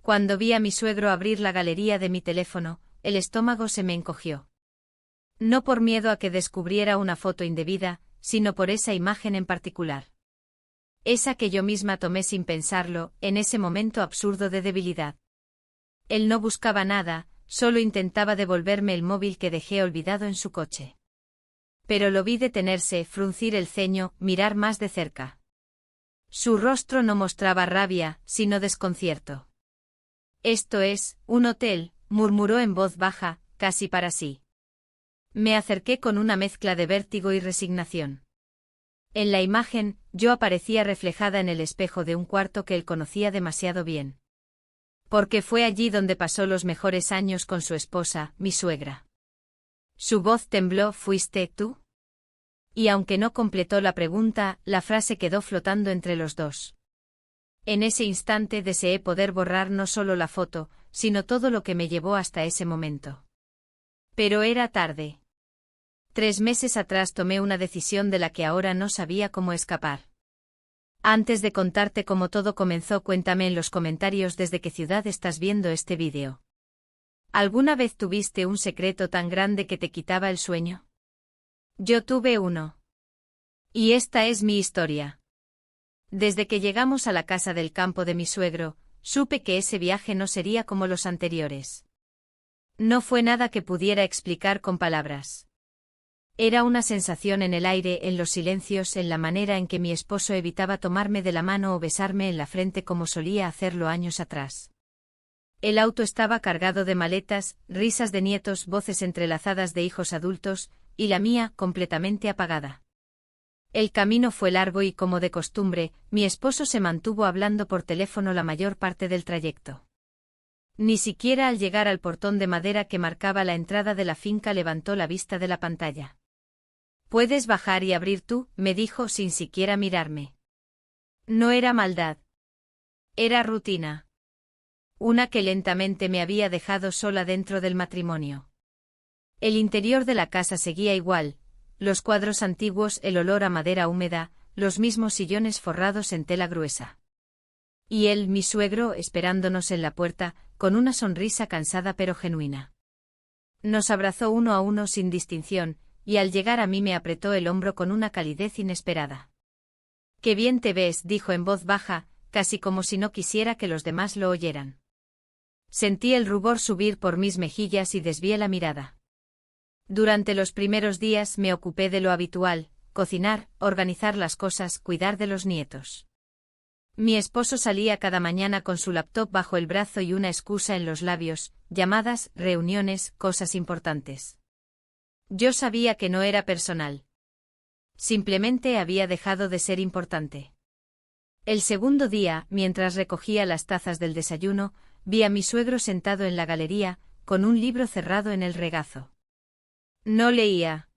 Cuando vi a mi suegro abrir la galería de mi teléfono, el estómago se me encogió. No por miedo a que descubriera una foto indebida, sino por esa imagen en particular. Esa que yo misma tomé sin pensarlo, en ese momento absurdo de debilidad. Él no buscaba nada, solo intentaba devolverme el móvil que dejé olvidado en su coche. Pero lo vi detenerse, fruncir el ceño, mirar más de cerca. Su rostro no mostraba rabia, sino desconcierto. «Esto es, un hotel», murmuró en voz baja, casi para sí. Me acerqué con una mezcla de vértigo y resignación. En la imagen, yo aparecía reflejada en el espejo de un cuarto que él conocía demasiado bien. Porque fue allí donde pasó los mejores años con su esposa, mi suegra. Su voz tembló. «¿Fuiste tú?» Y aunque no completó la pregunta, la frase quedó flotando entre los dos. En ese instante deseé poder borrar no solo la foto, sino todo lo que me llevó hasta ese momento. Pero era tarde. 3 meses atrás tomé una decisión de la que ahora no sabía cómo escapar. Antes de contarte cómo todo comenzó, cuéntame en los comentarios desde qué ciudad estás viendo este vídeo. ¿Alguna vez tuviste un secreto tan grande que te quitaba el sueño? Yo tuve uno. Y esta es mi historia. Desde que llegamos a la casa del campo de mi suegro, supe que ese viaje no sería como los anteriores. No fue nada que pudiera explicar con palabras. Era una sensación en el aire, en los silencios, en la manera en que mi esposo evitaba tomarme de la mano o besarme en la frente como solía hacerlo años atrás. El auto estaba cargado de maletas, risas de nietos, voces entrelazadas de hijos adultos, y la mía completamente apagada. El camino fue largo y, como de costumbre, mi esposo se mantuvo hablando por teléfono la mayor parte del trayecto. Ni siquiera al llegar al portón de madera que marcaba la entrada de la finca levantó la vista de la pantalla. «Puedes bajar y abrir tú», me dijo sin siquiera mirarme. No era maldad. Era rutina. Una que lentamente me había dejado sola dentro del matrimonio. El interior de la casa seguía igual, los cuadros antiguos, el olor a madera húmeda, los mismos sillones forrados en tela gruesa. Y él, mi suegro, esperándonos en la puerta, con una sonrisa cansada pero genuina. Nos abrazó uno a uno sin distinción, y al llegar a mí me apretó el hombro con una calidez inesperada. «Qué bien te ves», dijo en voz baja, casi como si no quisiera que los demás lo oyeran. Sentí el rubor subir por mis mejillas y desvié la mirada. Durante los primeros días me ocupé de lo habitual: cocinar, organizar las cosas, cuidar de los nietos. Mi esposo salía cada mañana con su laptop bajo el brazo y una excusa en los labios: llamadas, reuniones, cosas importantes. Yo sabía que no era personal. Simplemente había dejado de ser importante. El segundo día, mientras recogía las tazas del desayuno, vi a mi suegro sentado en la galería, con un libro cerrado en el regazo. No leía.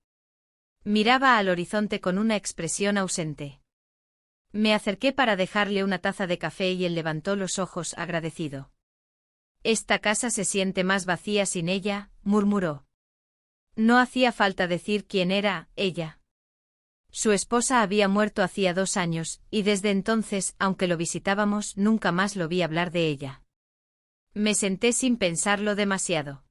Miraba al horizonte con una expresión ausente. Me acerqué para dejarle una taza de café y él levantó los ojos agradecido. «Esta casa se siente más vacía sin ella», murmuró. No hacía falta decir quién era ella. Su esposa había muerto hacía 2 años, y desde entonces, aunque lo visitábamos, nunca más lo vi hablar de ella. Me senté sin pensarlo demasiado.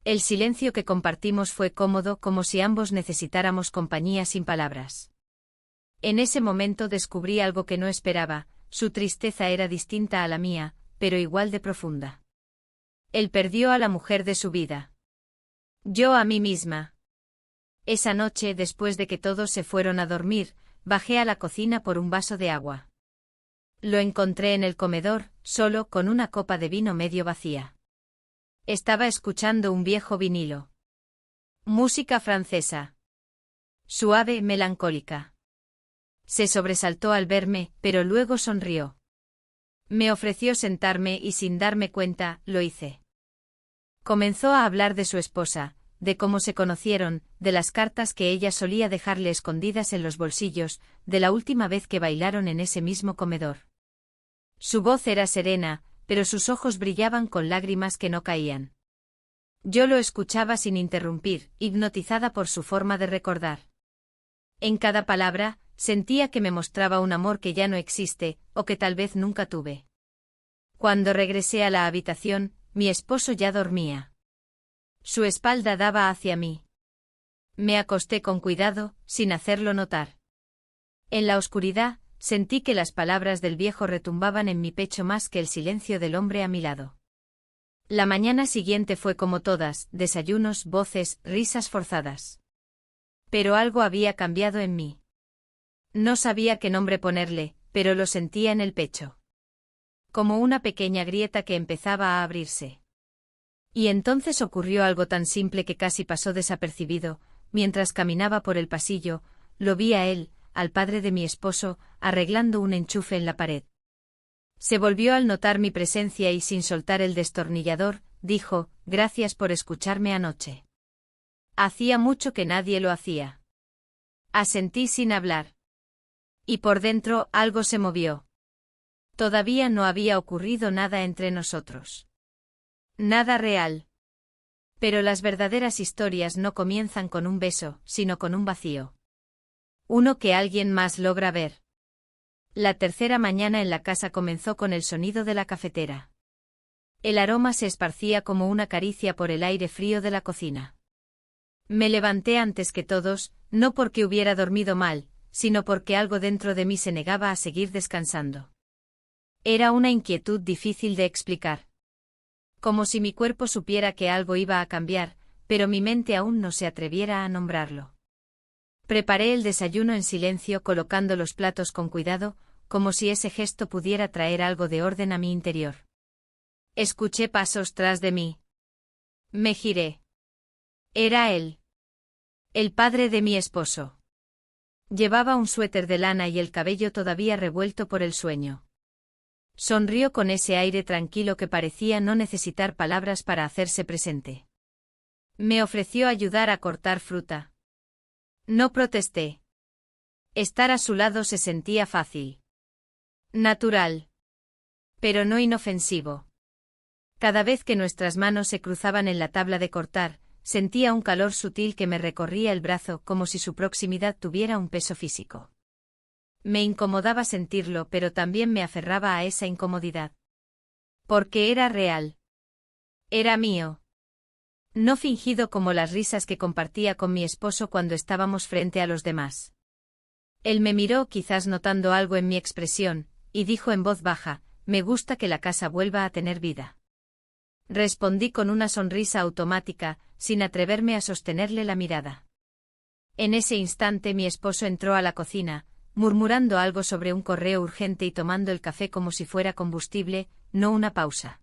El silencio que compartimos fue cómodo, como si ambos necesitáramos compañía sin palabras. En ese momento descubrí algo que no esperaba: su tristeza era distinta a la mía, pero igual de profunda. Él perdió a la mujer de su vida. Yo a mí misma. Esa noche, después de que todos se fueron a dormir, bajé a la cocina por un vaso de agua. Lo encontré en el comedor, solo, con una copa de vino medio vacía. Estaba escuchando un viejo vinilo. Música francesa. Suave, melancólica. Se sobresaltó al verme, pero luego sonrió. Me ofreció sentarme y sin darme cuenta, lo hice. Comenzó a hablar de su esposa, de cómo se conocieron, de las cartas que ella solía dejarle escondidas en los bolsillos, de la última vez que bailaron en ese mismo comedor. Su voz era serena, pero sus ojos brillaban con lágrimas que no caían. Yo lo escuchaba sin interrumpir, hipnotizada por su forma de recordar. En cada palabra, sentía que me mostraba un amor que ya no existe, o que tal vez nunca tuve. Cuando regresé a la habitación, mi esposo ya dormía. Su espalda daba hacia mí. Me acosté con cuidado, sin hacerlo notar. En la oscuridad, sentí que las palabras del viejo retumbaban en mi pecho más que el silencio del hombre a mi lado. La mañana siguiente fue como todas, desayunos, voces, risas forzadas. Pero algo había cambiado en mí. No sabía qué nombre ponerle, pero lo sentía en el pecho. Como una pequeña grieta que empezaba a abrirse. Y entonces ocurrió algo tan simple que casi pasó desapercibido. Mientras caminaba por el pasillo, lo vi a él, al padre de mi esposo, arreglando un enchufe en la pared. Se volvió al notar mi presencia y sin soltar el destornillador, dijo, «Gracias por escucharme anoche». Hacía mucho que nadie lo hacía. Asentí sin hablar. Y por dentro algo se movió. Todavía no había ocurrido nada entre nosotros. Nada real. Pero las verdaderas historias no comienzan con un beso, sino con un vacío. Uno que alguien más logra ver. La tercera mañana en la casa comenzó con el sonido de la cafetera. El aroma se esparcía como una caricia por el aire frío de la cocina. Me levanté antes que todos, no porque hubiera dormido mal, sino porque algo dentro de mí se negaba a seguir descansando. Era una inquietud difícil de explicar. Como si mi cuerpo supiera que algo iba a cambiar, pero mi mente aún no se atreviera a nombrarlo. Preparé el desayuno en silencio colocando los platos con cuidado, como si ese gesto pudiera traer algo de orden a mi interior. Escuché pasos tras de mí. Me giré. Era él. El padre de mi esposo. Llevaba un suéter de lana y el cabello todavía revuelto por el sueño. Sonrió con ese aire tranquilo que parecía no necesitar palabras para hacerse presente. Me ofreció ayudar a cortar fruta. No protesté. Estar a su lado se sentía fácil. Natural. Pero no inofensivo. Cada vez que nuestras manos se cruzaban en la tabla de cortar, sentía un calor sutil que me recorría el brazo como si su proximidad tuviera un peso físico. Me incomodaba sentirlo, pero también me aferraba a esa incomodidad. Porque era real. Era mío. No fingido como las risas que compartía con mi esposo cuando estábamos frente a los demás. Él me miró, quizás notando algo en mi expresión, y dijo en voz baja, «Me gusta que la casa vuelva a tener vida». Respondí con una sonrisa automática, sin atreverme a sostenerle la mirada. En ese instante mi esposo entró a la cocina, murmurando algo sobre un correo urgente y tomando el café como si fuera combustible, no una pausa.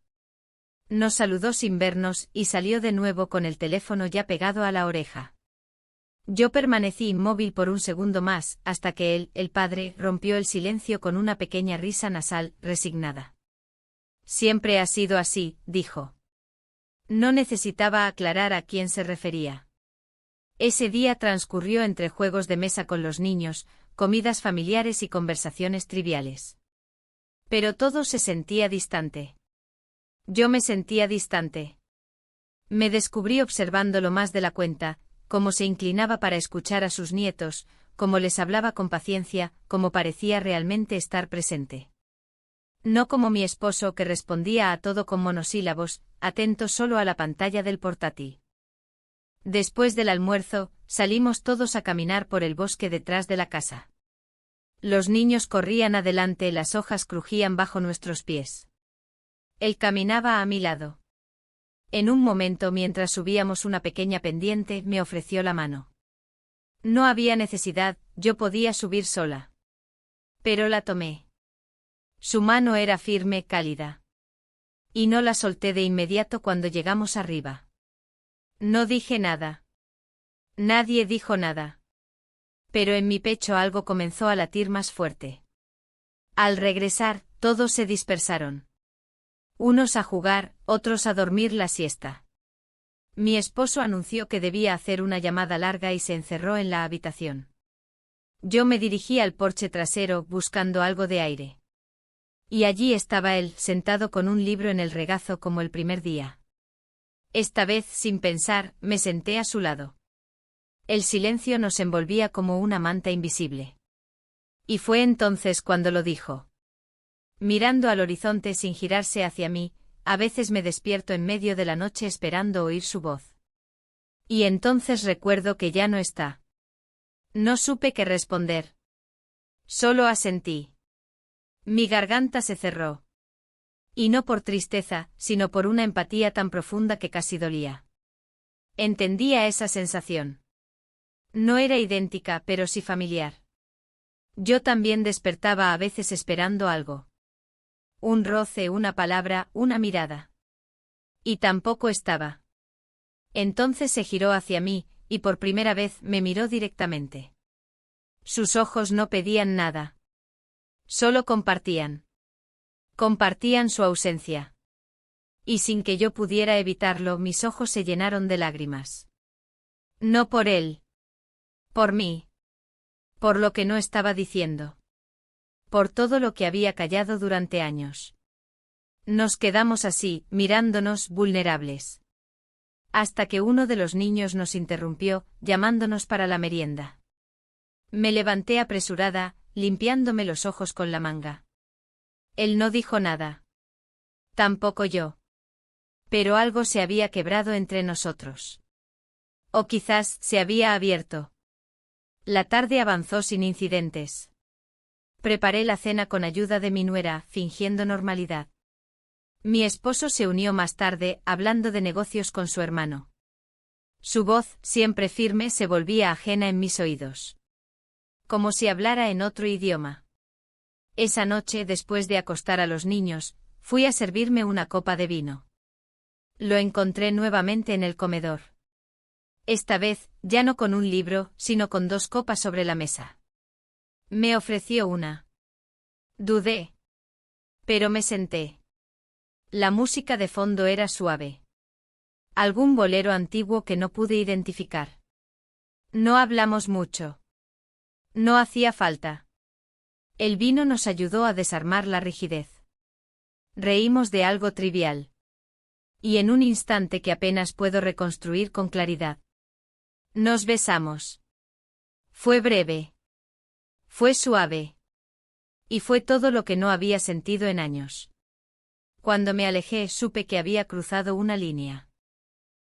Nos saludó sin vernos y salió de nuevo con el teléfono ya pegado a la oreja. Yo permanecí inmóvil por un segundo más, hasta que él, el padre, rompió el silencio con una pequeña risa nasal, resignada. «Siempre ha sido así», dijo. No necesitaba aclarar a quién se refería. Ese día transcurrió entre juegos de mesa con los niños, comidas familiares y conversaciones triviales. Pero todo se sentía distante. Yo me sentía distante. Me descubrí observándolo más de la cuenta, cómo se inclinaba para escuchar a sus nietos, cómo les hablaba con paciencia, cómo parecía realmente estar presente. No como mi esposo que respondía a todo con monosílabos, atento solo a la pantalla del portátil. Después del almuerzo, salimos todos a caminar por el bosque detrás de la casa. Los niños corrían adelante, las hojas crujían bajo nuestros pies. Él caminaba a mi lado. En un momento, mientras subíamos una pequeña pendiente, me ofreció la mano. No había necesidad, yo podía subir sola. Pero la tomé. Su mano era firme, cálida. Y no la solté de inmediato cuando llegamos arriba. No dije nada. Nadie dijo nada. Pero en mi pecho algo comenzó a latir más fuerte. Al regresar, todos se dispersaron. Unos a jugar, otros a dormir la siesta. Mi esposo anunció que debía hacer una llamada larga y se encerró en la habitación. Yo me dirigí al porche trasero buscando algo de aire. Y allí estaba él, sentado con un libro en el regazo como el primer día. Esta vez, sin pensar, me senté a su lado. El silencio nos envolvía como una manta invisible. Y fue entonces cuando lo dijo. mirando al horizonte sin girarse hacia mí. A veces me despierto en medio de la noche esperando oír su voz. Y entonces recuerdo que ya no está. No supe qué responder. Solo asentí. Mi garganta se cerró. Y no por tristeza, sino por una empatía tan profunda que casi dolía. Entendía esa sensación. No era idéntica, pero sí familiar. Yo también despertaba a veces esperando algo. Un roce, una palabra, una mirada. Y tampoco estaba. Entonces se giró hacia mí, y por primera vez me miró directamente. Sus ojos no pedían nada. Solo compartían. Compartían su ausencia. Y sin que yo pudiera evitarlo, mis ojos se llenaron de lágrimas. No por él. Por mí. Por lo que no estaba diciendo. Por todo lo que había callado durante años. Nos quedamos así, mirándonos vulnerables. Hasta que uno de los niños nos interrumpió, llamándonos para la merienda. Me levanté apresurada, limpiándome los ojos con la manga. Él no dijo nada. Tampoco yo. Pero algo se había quebrado entre nosotros. O quizás se había abierto. La tarde avanzó sin incidentes. Preparé la cena con ayuda de mi nuera, fingiendo normalidad. Mi esposo se unió más tarde, hablando de negocios con su hermano. Su voz, siempre firme, se volvía ajena en mis oídos. Como si hablara en otro idioma. Esa noche, después de acostar a los niños, fui a servirme una copa de vino. Lo encontré nuevamente en el comedor. Esta vez, ya no con un libro, sino con 2 copas sobre la mesa. Me ofreció una. Dudé. Pero me senté. La música de fondo era suave. Algún bolero antiguo que no pude identificar. No hablamos mucho. No hacía falta. El vino nos ayudó a desarmar la rigidez. Reímos de algo trivial. Y en un instante que apenas puedo reconstruir con claridad. Nos besamos. Fue breve. Fue suave. Y fue todo lo que no había sentido en años. Cuando me alejé supe que había cruzado una línea.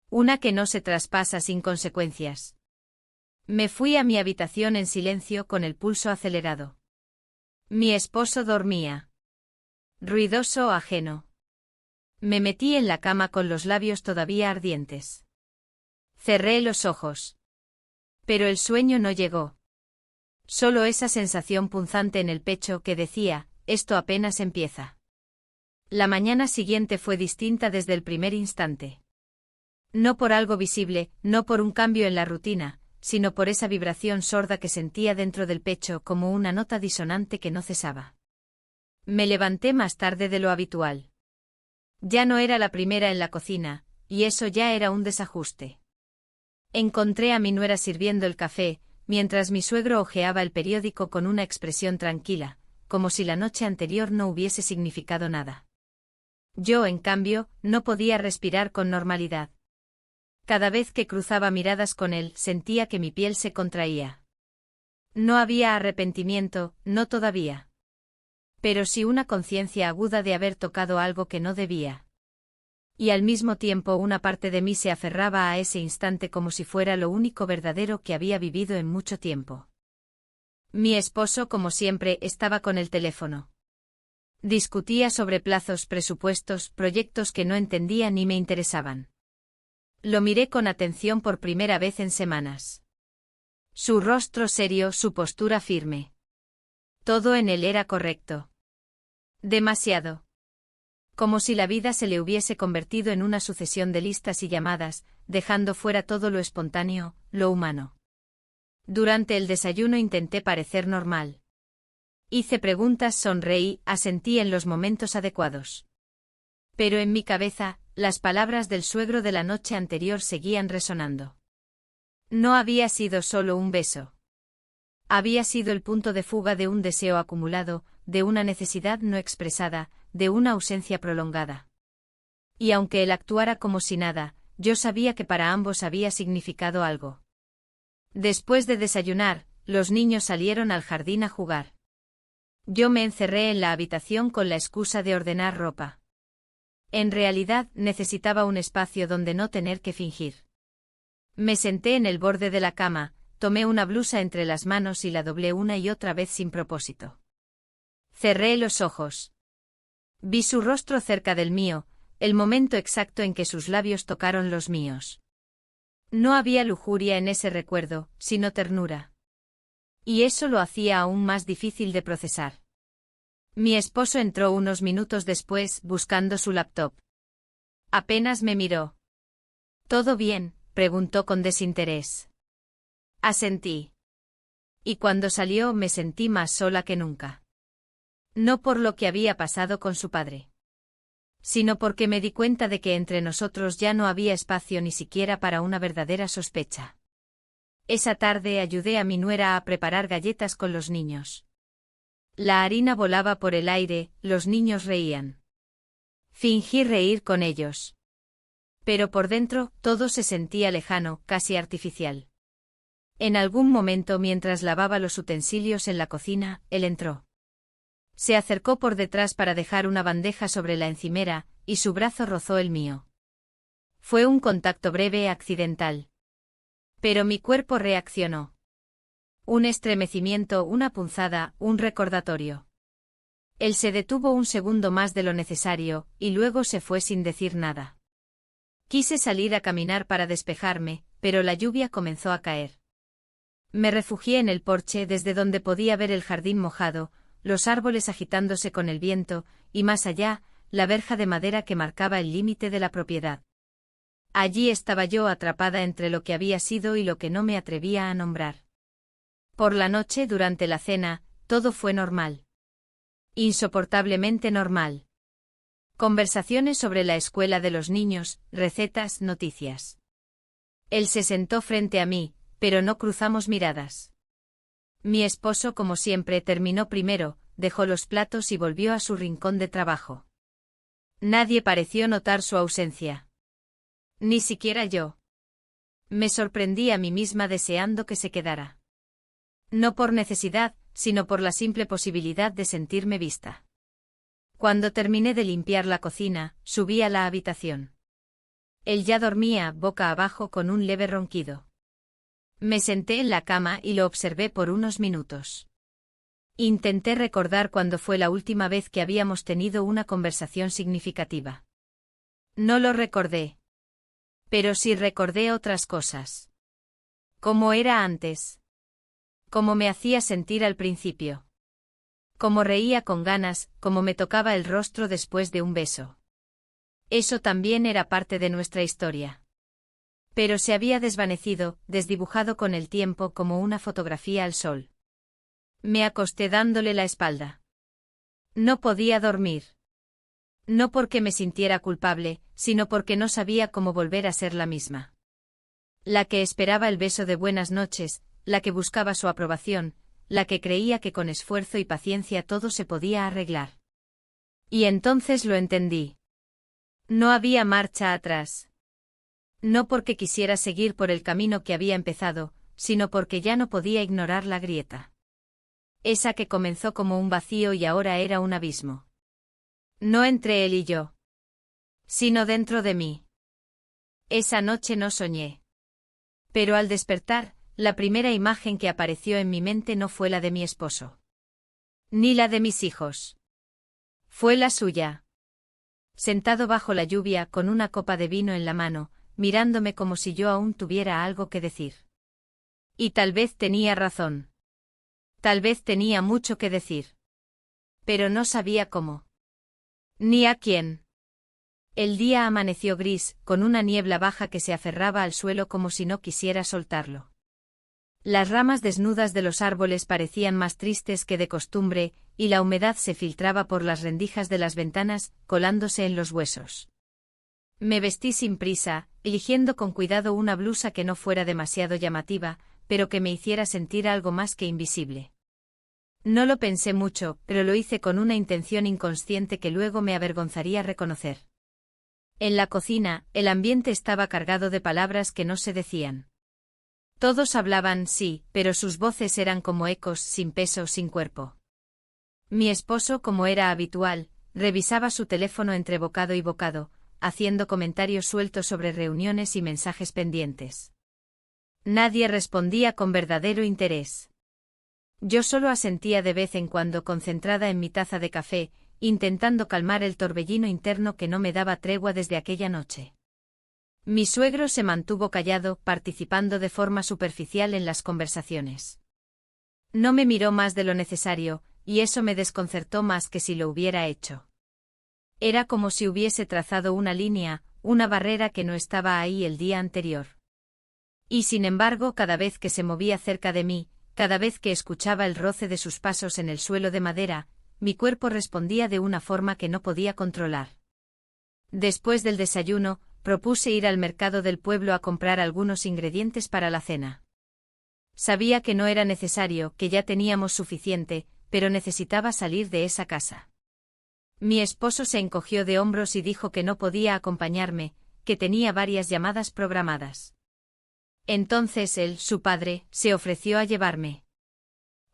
Una que no se traspasa sin consecuencias. Me fui a mi habitación en silencio con el pulso acelerado. Mi esposo dormía. Ruidoso o ajeno. Me metí en la cama con los labios todavía ardientes. Cerré los ojos. Pero el sueño no llegó. Solo esa sensación punzante en el pecho que decía, esto apenas empieza. La mañana siguiente fue distinta desde el primer instante. No por algo visible, no por un cambio en la rutina, sino por esa vibración sorda que sentía dentro del pecho como una nota disonante que no cesaba. Me levanté más tarde de lo habitual. Ya no era la primera en la cocina, y eso ya era un desajuste. Encontré a mi nuera sirviendo el café, mientras mi suegro hojeaba el periódico con una expresión tranquila, como si la noche anterior no hubiese significado nada. Yo, en cambio, no podía respirar con normalidad. Cada vez que cruzaba miradas con él, sentía que mi piel se contraía. No había arrepentimiento, no todavía. Pero sí una conciencia aguda de haber tocado algo que no debía. Y al mismo tiempo una parte de mí se aferraba a ese instante como si fuera lo único verdadero que había vivido en mucho tiempo. Mi esposo, como siempre, estaba con el teléfono. Discutía sobre plazos, presupuestos, proyectos que no entendía ni me interesaban. Lo miré con atención por primera vez en semanas. Su rostro serio, su postura firme. Todo en él era correcto. Demasiado. Como si la vida se le hubiese convertido en una sucesión de listas y llamadas, dejando fuera todo lo espontáneo, lo humano. Durante el desayuno intenté parecer normal. Hice preguntas, sonreí, asentí en los momentos adecuados. Pero en mi cabeza, las palabras del suegro de la noche anterior seguían resonando. No había sido solo un beso. Había sido el punto de fuga de un deseo acumulado, de una necesidad no expresada, de una ausencia prolongada. Y aunque él actuara como si nada, yo sabía que para ambos había significado algo. Después de desayunar, los niños salieron al jardín a jugar. Yo me encerré en la habitación con la excusa de ordenar ropa. En realidad necesitaba un espacio donde no tener que fingir. Me senté en el borde de la cama, tomé una blusa entre las manos y la doblé una y otra vez sin propósito. Cerré los ojos. Vi su rostro cerca del mío, el momento exacto en que sus labios tocaron los míos. No había lujuria en ese recuerdo, sino ternura. Y eso lo hacía aún más difícil de procesar. Mi esposo entró unos minutos después, buscando su laptop. Apenas me miró. ¿Todo bien?, preguntó con desinterés. Asentí. Y cuando salió me sentí más sola que nunca. No por lo que había pasado con su padre, sino porque me di cuenta de que entre nosotros ya no había espacio ni siquiera para una verdadera sospecha. Esa tarde ayudé a mi nuera a preparar galletas con los niños. La harina volaba por el aire, los niños reían. Fingí reír con ellos. Pero por dentro, todo se sentía lejano, casi artificial. En algún momento, mientras lavaba los utensilios en la cocina, él entró. Se acercó por detrás para dejar una bandeja sobre la encimera, y su brazo rozó el mío. Fue un contacto breve, accidental. Pero mi cuerpo reaccionó. Un estremecimiento, una punzada, un recordatorio. Él se detuvo un segundo más de lo necesario, y luego se fue sin decir nada. Quise salir a caminar para despejarme, pero la lluvia comenzó a caer. Me refugié en el porche desde donde podía ver el jardín mojado, los árboles agitándose con el viento, y más allá, la verja de madera que marcaba el límite de la propiedad. Allí estaba yo atrapada entre lo que había sido y lo que no me atrevía a nombrar. Por la noche, durante la cena, todo fue normal. Insoportablemente normal. Conversaciones sobre la escuela de los niños, recetas, noticias. Él se sentó frente a mí, pero no cruzamos miradas. Mi esposo, como siempre, terminó primero, dejó los platos y volvió a su rincón de trabajo. Nadie pareció notar su ausencia. Ni siquiera yo. Me sorprendí a mí misma deseando que se quedara. No por necesidad, sino por la simple posibilidad de sentirme vista. Cuando terminé de limpiar la cocina, subí a la habitación. Él ya dormía, boca abajo, con un leve ronquido. Me senté en la cama y lo observé por unos minutos. Intenté recordar cuándo fue la última vez que habíamos tenido una conversación significativa. No lo recordé. Pero sí recordé otras cosas. Cómo era antes. Cómo me hacía sentir al principio. Cómo reía con ganas, cómo me tocaba el rostro después de un beso. Eso también era parte de nuestra historia. Pero se había desvanecido, desdibujado con el tiempo como una fotografía al sol. Me acosté dándole la espalda. No podía dormir. No porque me sintiera culpable, sino porque no sabía cómo volver a ser la misma. La que esperaba el beso de buenas noches, la que buscaba su aprobación, la que creía que con esfuerzo y paciencia todo se podía arreglar. Y entonces lo entendí. No había marcha atrás. No porque quisiera seguir por el camino que había empezado, sino porque ya no podía ignorar la grieta. Esa que comenzó como un vacío y ahora era un abismo. No entre él y yo, sino dentro de mí. Esa noche no soñé. Pero al despertar, la primera imagen que apareció en mi mente no fue la de mi esposo. Ni la de mis hijos. Fue la suya. Sentado bajo la lluvia con una copa de vino en la mano, mirándome como si yo aún tuviera algo que decir. Y tal vez tenía razón. Tal vez tenía mucho que decir. Pero no sabía cómo. Ni a quién. El día amaneció gris, con una niebla baja que se aferraba al suelo como si no quisiera soltarlo. Las ramas desnudas de los árboles parecían más tristes que de costumbre, y la humedad se filtraba por las rendijas de las ventanas, colándose en los huesos. Me vestí sin prisa, eligiendo con cuidado una blusa que no fuera demasiado llamativa, pero que me hiciera sentir algo más que invisible. No lo pensé mucho, pero lo hice con una intención inconsciente que luego me avergonzaría reconocer. En la cocina, el ambiente estaba cargado de palabras que no se decían. Todos hablaban, sí, pero sus voces eran como ecos, sin peso, sin cuerpo. Mi esposo, como era habitual, revisaba su teléfono entre bocado y bocado, haciendo comentarios sueltos sobre reuniones y mensajes pendientes. Nadie respondía con verdadero interés. Yo solo asentía de vez en cuando concentrada en mi taza de café, intentando calmar el torbellino interno que no me daba tregua desde aquella noche. Mi suegro se mantuvo callado, participando de forma superficial en las conversaciones. No me miró más de lo necesario, y eso me desconcertó más que si lo hubiera hecho. Era como si hubiese trazado una línea, una barrera que no estaba ahí el día anterior. Y sin embargo, cada vez que se movía cerca de mí, cada vez que escuchaba el roce de sus pasos en el suelo de madera, mi cuerpo respondía de una forma que no podía controlar. Después del desayuno, propuse ir al mercado del pueblo a comprar algunos ingredientes para la cena. Sabía que no era necesario, que ya teníamos suficiente, pero necesitaba salir de esa casa. Mi esposo se encogió de hombros y dijo que no podía acompañarme, que tenía varias llamadas programadas. Entonces él, su padre, se ofreció a llevarme.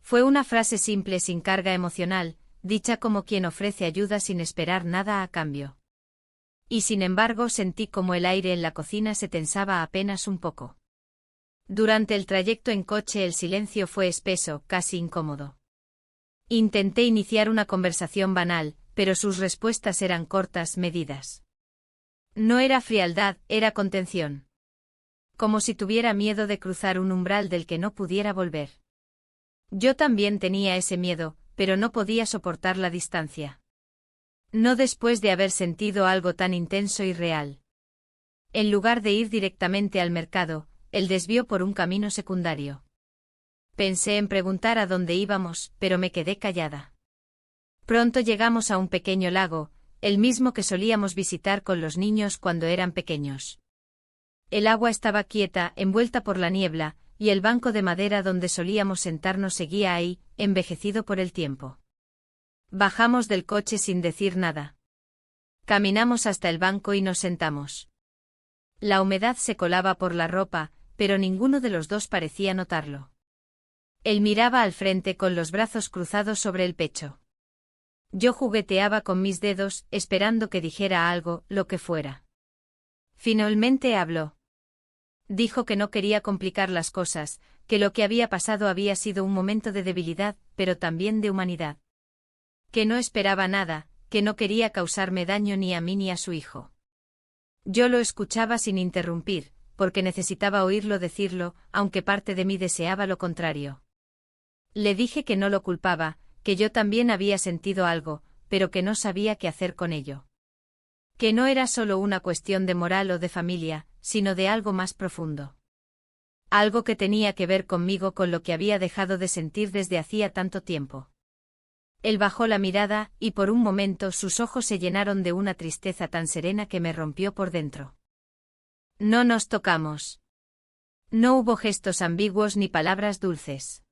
Fue una frase simple sin carga emocional, dicha como quien ofrece ayuda sin esperar nada a cambio. Y sin embargo sentí como el aire en la cocina se tensaba apenas un poco. Durante el trayecto en coche el silencio fue espeso, casi incómodo. Intenté iniciar una conversación banal, pero sus respuestas eran cortas, medidas. No era frialdad, era contención. Como si tuviera miedo de cruzar un umbral del que no pudiera volver. Yo también tenía ese miedo, pero no podía soportar la distancia. No después de haber sentido algo tan intenso y real. En lugar de ir directamente al mercado, él desvió por un camino secundario. Pensé en preguntar a dónde íbamos, pero me quedé callada. Pronto llegamos a un pequeño lago, el mismo que solíamos visitar con los niños cuando eran pequeños. El agua estaba quieta, envuelta por la niebla, y el banco de madera donde solíamos sentarnos seguía ahí, envejecido por el tiempo. Bajamos del coche sin decir nada. Caminamos hasta el banco y nos sentamos. La humedad se colaba por la ropa, pero ninguno de los dos parecía notarlo. Él miraba al frente con los brazos cruzados sobre el pecho. Yo jugueteaba con mis dedos, esperando que dijera algo, lo que fuera. Finalmente habló. Dijo que no quería complicar las cosas, que lo que había pasado había sido un momento de debilidad, pero también de humanidad. Que no esperaba nada, que no quería causarme daño ni a mí ni a su hijo. Yo lo escuchaba sin interrumpir, porque necesitaba oírlo decirlo, aunque parte de mí deseaba lo contrario. Le dije que no lo culpaba, que yo también había sentido algo, pero que no sabía qué hacer con ello. Que no era solo una cuestión de moral o de familia, sino de algo más profundo. Algo que tenía que ver conmigo, con lo que había dejado de sentir desde hacía tanto tiempo. Él bajó la mirada, y por un momento sus ojos se llenaron de una tristeza tan serena que me rompió por dentro. No nos tocamos. No hubo gestos ambiguos ni palabras dulces.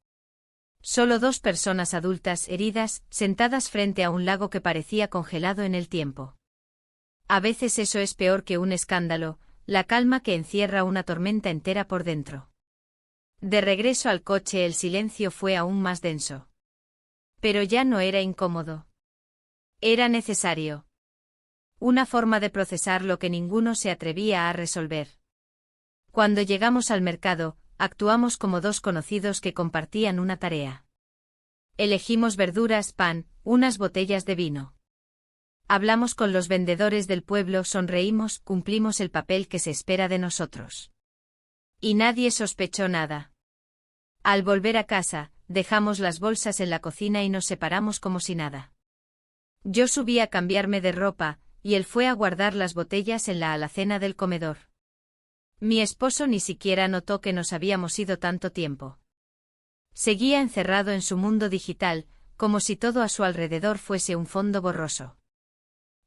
Solo dos personas adultas heridas, sentadas frente a un lago que parecía congelado en el tiempo. A veces eso es peor que un escándalo, la calma que encierra una tormenta entera por dentro. De regreso al coche el silencio fue aún más denso. Pero ya no era incómodo. Era necesario. Una forma de procesar lo que ninguno se atrevía a resolver. Cuando llegamos al mercado, actuamos como dos conocidos que compartían una tarea. Elegimos verduras, pan, unas botellas de vino. Hablamos con los vendedores del pueblo, sonreímos, cumplimos el papel que se espera de nosotros. Y nadie sospechó nada. Al volver a casa, dejamos las bolsas en la cocina y nos separamos como si nada. Yo subí a cambiarme de ropa, y él fue a guardar las botellas en la alacena del comedor. Mi esposo ni siquiera notó que nos habíamos ido tanto tiempo. Seguía encerrado en su mundo digital, como si todo a su alrededor fuese un fondo borroso.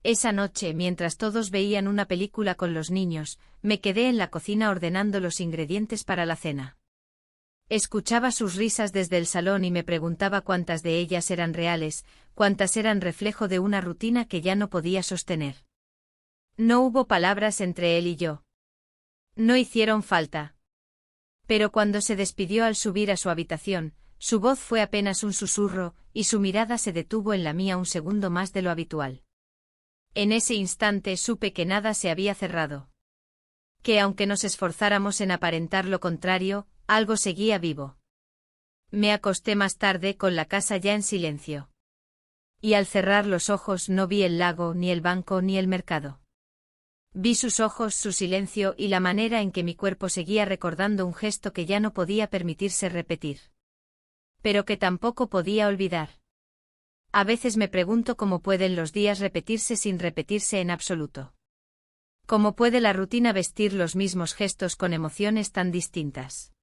Esa noche, mientras todos veían una película con los niños, me quedé en la cocina ordenando los ingredientes para la cena. Escuchaba sus risas desde el salón y me preguntaba cuántas de ellas eran reales, cuántas eran reflejo de una rutina que ya no podía sostener. No hubo palabras entre él y yo. No hicieron falta. Pero cuando se despidió al subir a su habitación, Su voz fue apenas un susurro, y su mirada se detuvo en la mía un segundo más de lo habitual. En ese instante supe que nada se había cerrado. Que aunque nos esforzáramos en aparentar lo contrario, algo seguía vivo. Me acosté más tarde con la casa ya en silencio. Y al cerrar los ojos no vi el lago, ni el banco, ni el mercado. Vi sus ojos, su silencio y la manera en que mi cuerpo seguía recordando un gesto que ya no podía permitirse repetir. Pero que tampoco podía olvidar. A veces me pregunto cómo pueden los días repetirse sin repetirse en absoluto. ¿Cómo puede la rutina vestir los mismos gestos con emociones tan distintas?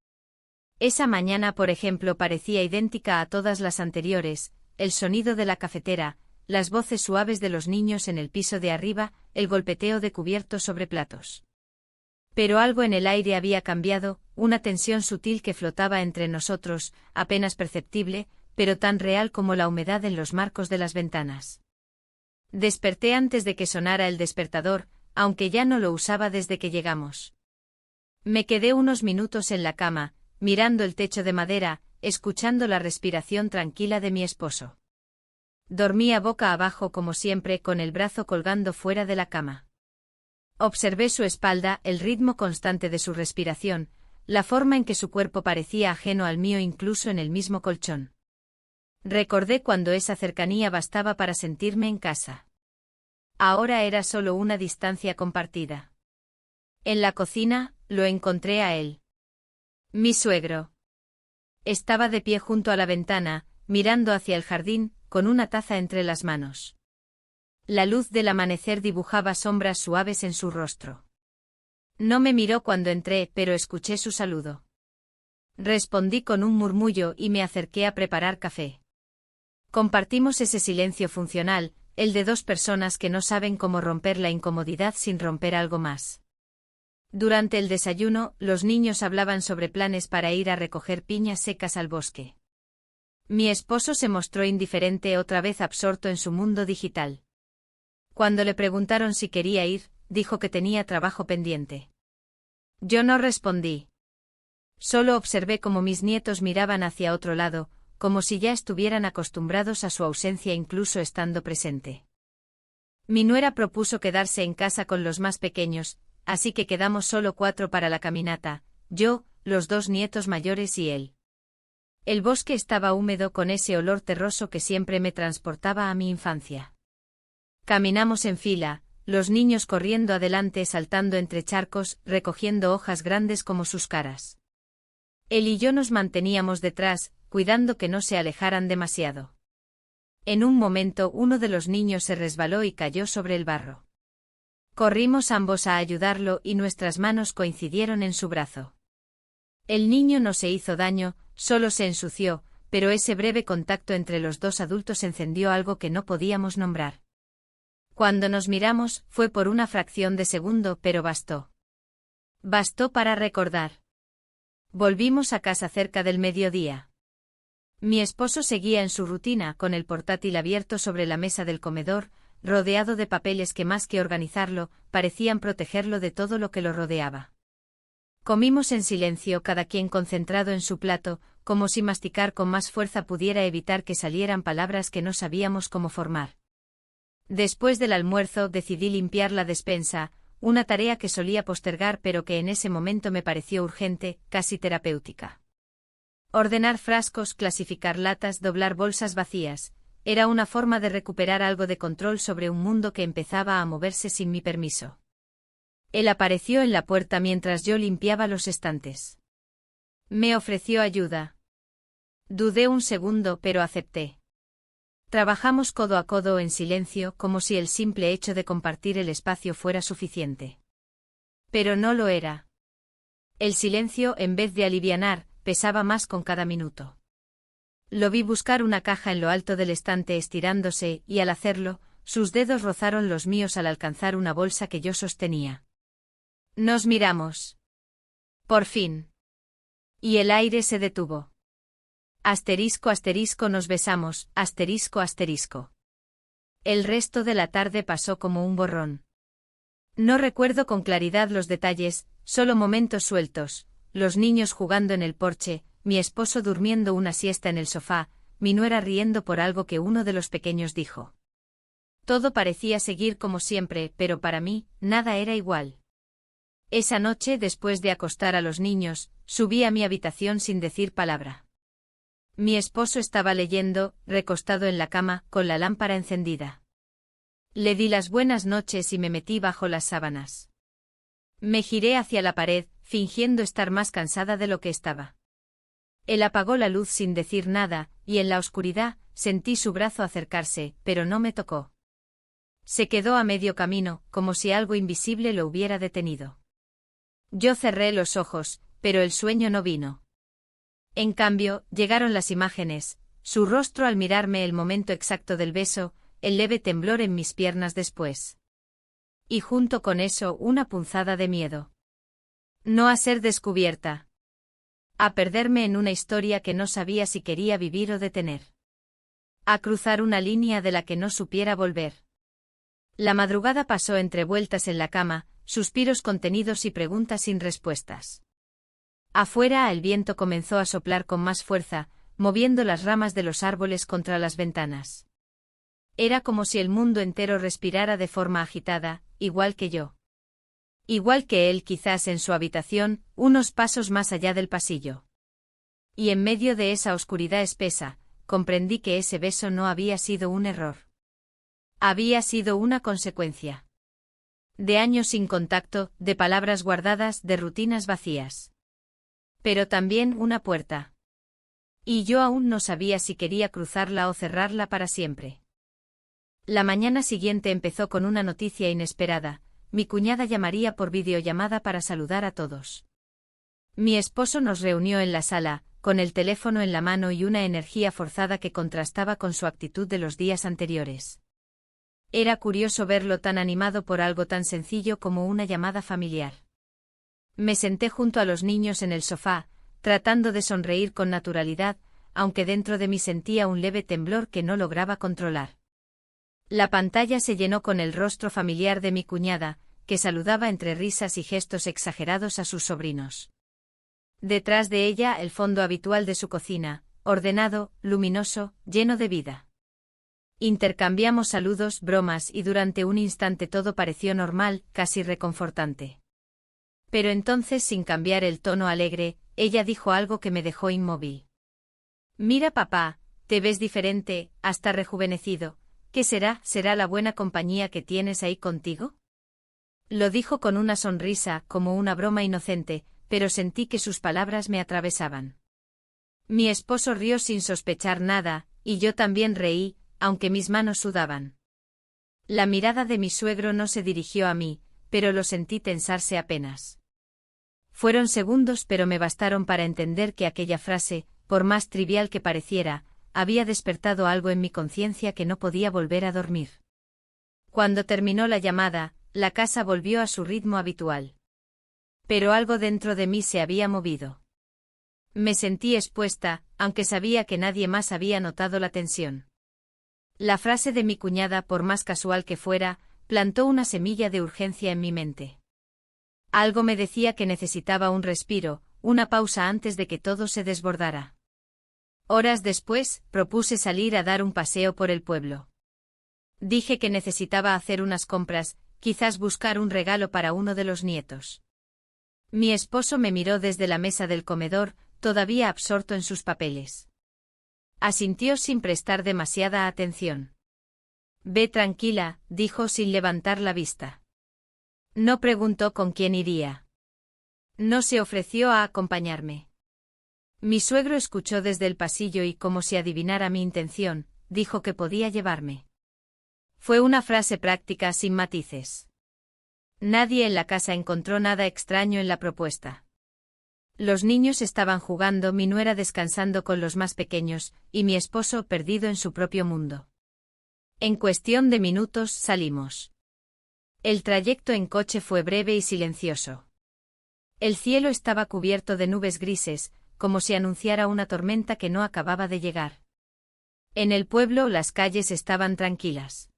Esa mañana, por ejemplo, parecía idéntica a todas las anteriores, el sonido de la cafetera, las voces suaves de los niños en el piso de arriba, el golpeteo de cubiertos sobre platos. Pero algo en el aire había cambiado, una tensión sutil que flotaba entre nosotros, apenas perceptible, pero tan real como la humedad en los marcos de las ventanas. Desperté antes de que sonara el despertador, aunque ya no lo usaba desde que llegamos. Me quedé unos minutos en la cama, mirando el techo de madera, escuchando la respiración tranquila de mi esposo. Dormía boca abajo como siempre, con el brazo colgando fuera de la cama. Observé su espalda, el ritmo constante de su respiración, la forma en que su cuerpo parecía ajeno al mío incluso en el mismo colchón. Recordé cuando esa cercanía bastaba para sentirme en casa. Ahora era solo una distancia compartida. En la cocina, lo encontré a él. Mi suegro. Estaba de pie junto a la ventana, mirando hacia el jardín, con una taza entre las manos. La luz del amanecer dibujaba sombras suaves en su rostro. No me miró cuando entré, pero escuché su saludo. Respondí con un murmullo y me acerqué a preparar café. Compartimos ese silencio funcional, el de dos personas que no saben cómo romper la incomodidad sin romper algo más. Durante el desayuno, los niños hablaban sobre planes para ir a recoger piñas secas al bosque. Mi esposo se mostró indiferente, otra vez absorto en su mundo digital. Cuando le preguntaron si quería ir, dijo que tenía trabajo pendiente. Yo no respondí. Solo observé cómo mis nietos miraban hacia otro lado, como si ya estuvieran acostumbrados a su ausencia incluso estando presente. Mi nuera propuso quedarse en casa con los más pequeños, así que quedamos solo 4 para la caminata, yo, los 2 nietos mayores y él. El bosque estaba húmedo con ese olor terroso que siempre me transportaba a mi infancia. Caminamos en fila, los niños corriendo adelante, saltando entre charcos, recogiendo hojas grandes como sus caras. Él y yo nos manteníamos detrás, cuidando que no se alejaran demasiado. En un momento uno de los niños se resbaló y cayó sobre el barro. Corrimos ambos a ayudarlo y nuestras manos coincidieron en su brazo. El niño no se hizo daño, solo se ensució, pero ese breve contacto entre los dos adultos encendió algo que no podíamos nombrar. Cuando nos miramos, fue por una fracción de segundo, pero bastó. Bastó para recordar. Volvimos a casa cerca del mediodía. Mi esposo seguía en su rutina, con el portátil abierto sobre la mesa del comedor, rodeado de papeles que más que organizarlo, parecían protegerlo de todo lo que lo rodeaba. Comimos en silencio, cada quien concentrado en su plato, como si masticar con más fuerza pudiera evitar que salieran palabras que no sabíamos cómo formar. Después del almuerzo decidí limpiar la despensa, una tarea que solía postergar pero que en ese momento me pareció urgente, casi terapéutica. Ordenar frascos, clasificar latas, doblar bolsas vacías, era una forma de recuperar algo de control sobre un mundo que empezaba a moverse sin mi permiso. Él apareció en la puerta mientras yo limpiaba los estantes. Me ofreció ayuda. Dudé un segundo, pero acepté. Trabajamos codo a codo en silencio, como si el simple hecho de compartir el espacio fuera suficiente. Pero no lo era. El silencio, en vez de alivianar, pesaba más con cada minuto. Lo vi buscar una caja en lo alto del estante estirándose, y al hacerlo, sus dedos rozaron los míos al alcanzar una bolsa que yo sostenía. Nos miramos. Por fin. Y el aire se detuvo. Asterisco asterisco nos besamos, asterisco asterisco. El resto de la tarde pasó como un borrón. No recuerdo con claridad los detalles, solo momentos sueltos, los niños jugando en el porche, mi esposo durmiendo una siesta en el sofá, mi nuera riendo por algo que uno de los pequeños dijo. Todo parecía seguir como siempre, pero para mí, nada era igual. Esa noche, después de acostar a los niños, subí a mi habitación sin decir palabra. Mi esposo estaba leyendo, recostado en la cama, con la lámpara encendida. Le di las buenas noches y me metí bajo las sábanas. Me giré hacia la pared, fingiendo estar más cansada de lo que estaba. Él apagó la luz sin decir nada, y en la oscuridad, sentí su brazo acercarse, pero no me tocó. Se quedó a medio camino, como si algo invisible lo hubiera detenido. Yo cerré los ojos, pero el sueño no vino. En cambio, llegaron las imágenes, su rostro al mirarme el momento exacto del beso, el leve temblor en mis piernas después. Y junto con eso una punzada de miedo. No a ser descubierta. A perderme en una historia que no sabía si quería vivir o detener. A cruzar una línea de la que no supiera volver. La madrugada pasó entre vueltas en la cama, suspiros contenidos y preguntas sin respuestas. Afuera el viento comenzó a soplar con más fuerza, moviendo las ramas de los árboles contra las ventanas. Era como si el mundo entero respirara de forma agitada, igual que yo. Igual que él quizás en su habitación, unos pasos más allá del pasillo. Y en medio de esa oscuridad espesa, comprendí que ese beso no había sido un error. Había sido una consecuencia. De años sin contacto, de palabras guardadas, de rutinas vacías. Pero también una puerta. Y yo aún no sabía si quería cruzarla o cerrarla para siempre. La mañana siguiente empezó con una noticia inesperada. Mi cuñada llamaría por videollamada para saludar a todos. Mi esposo nos reunió en la sala, con el teléfono en la mano y una energía forzada que contrastaba con su actitud de los días anteriores. Era curioso verlo tan animado por algo tan sencillo como una llamada familiar. Me senté junto a los niños en el sofá, tratando de sonreír con naturalidad, aunque dentro de mí sentía un leve temblor que no lograba controlar. La pantalla se llenó con el rostro familiar de mi cuñada, que saludaba entre risas y gestos exagerados a sus sobrinos. Detrás de ella el fondo habitual de su cocina, ordenado, luminoso, lleno de vida. Intercambiamos saludos, bromas y durante un instante todo pareció normal, casi reconfortante. Pero entonces, sin cambiar el tono alegre, ella dijo algo que me dejó inmóvil. «Mira papá, te ves diferente, hasta rejuvenecido. ¿Qué será? ¿Será la buena compañía que tienes ahí contigo?» Lo dijo con una sonrisa, como una broma inocente, pero sentí que sus palabras me atravesaban. Mi esposo rió sin sospechar nada, y yo también reí, aunque mis manos sudaban. La mirada de mi suegro no se dirigió a mí, pero lo sentí tensarse apenas. Fueron segundos, pero me bastaron para entender que aquella frase, por más trivial que pareciera, había despertado algo en mi conciencia que no podía volver a dormir. Cuando terminó la llamada, la casa volvió a su ritmo habitual. Pero algo dentro de mí se había movido. Me sentí expuesta, aunque sabía que nadie más había notado la tensión. La frase de mi cuñada, por más casual que fuera, plantó una semilla de urgencia en mi mente. Algo me decía que necesitaba un respiro, una pausa antes de que todo se desbordara. Horas después, propuse salir a dar un paseo por el pueblo. Dije que necesitaba hacer unas compras, quizás buscar un regalo para uno de los nietos. Mi esposo me miró desde la mesa del comedor, todavía absorto en sus papeles. Asintió sin prestar demasiada atención. «Ve tranquila», dijo sin levantar la vista. No preguntó con quién iría. No se ofreció a acompañarme. Mi suegro escuchó desde el pasillo y, como si adivinara mi intención, dijo que podía llevarme. Fue una frase práctica sin matices. Nadie en la casa encontró nada extraño en la propuesta. Los niños estaban jugando, mi nuera descansando con los más pequeños, y mi esposo perdido en su propio mundo. En cuestión de minutos salimos. El trayecto en coche fue breve y silencioso. El cielo estaba cubierto de nubes grises, como si anunciara una tormenta que no acababa de llegar. En el pueblo las calles estaban tranquilas.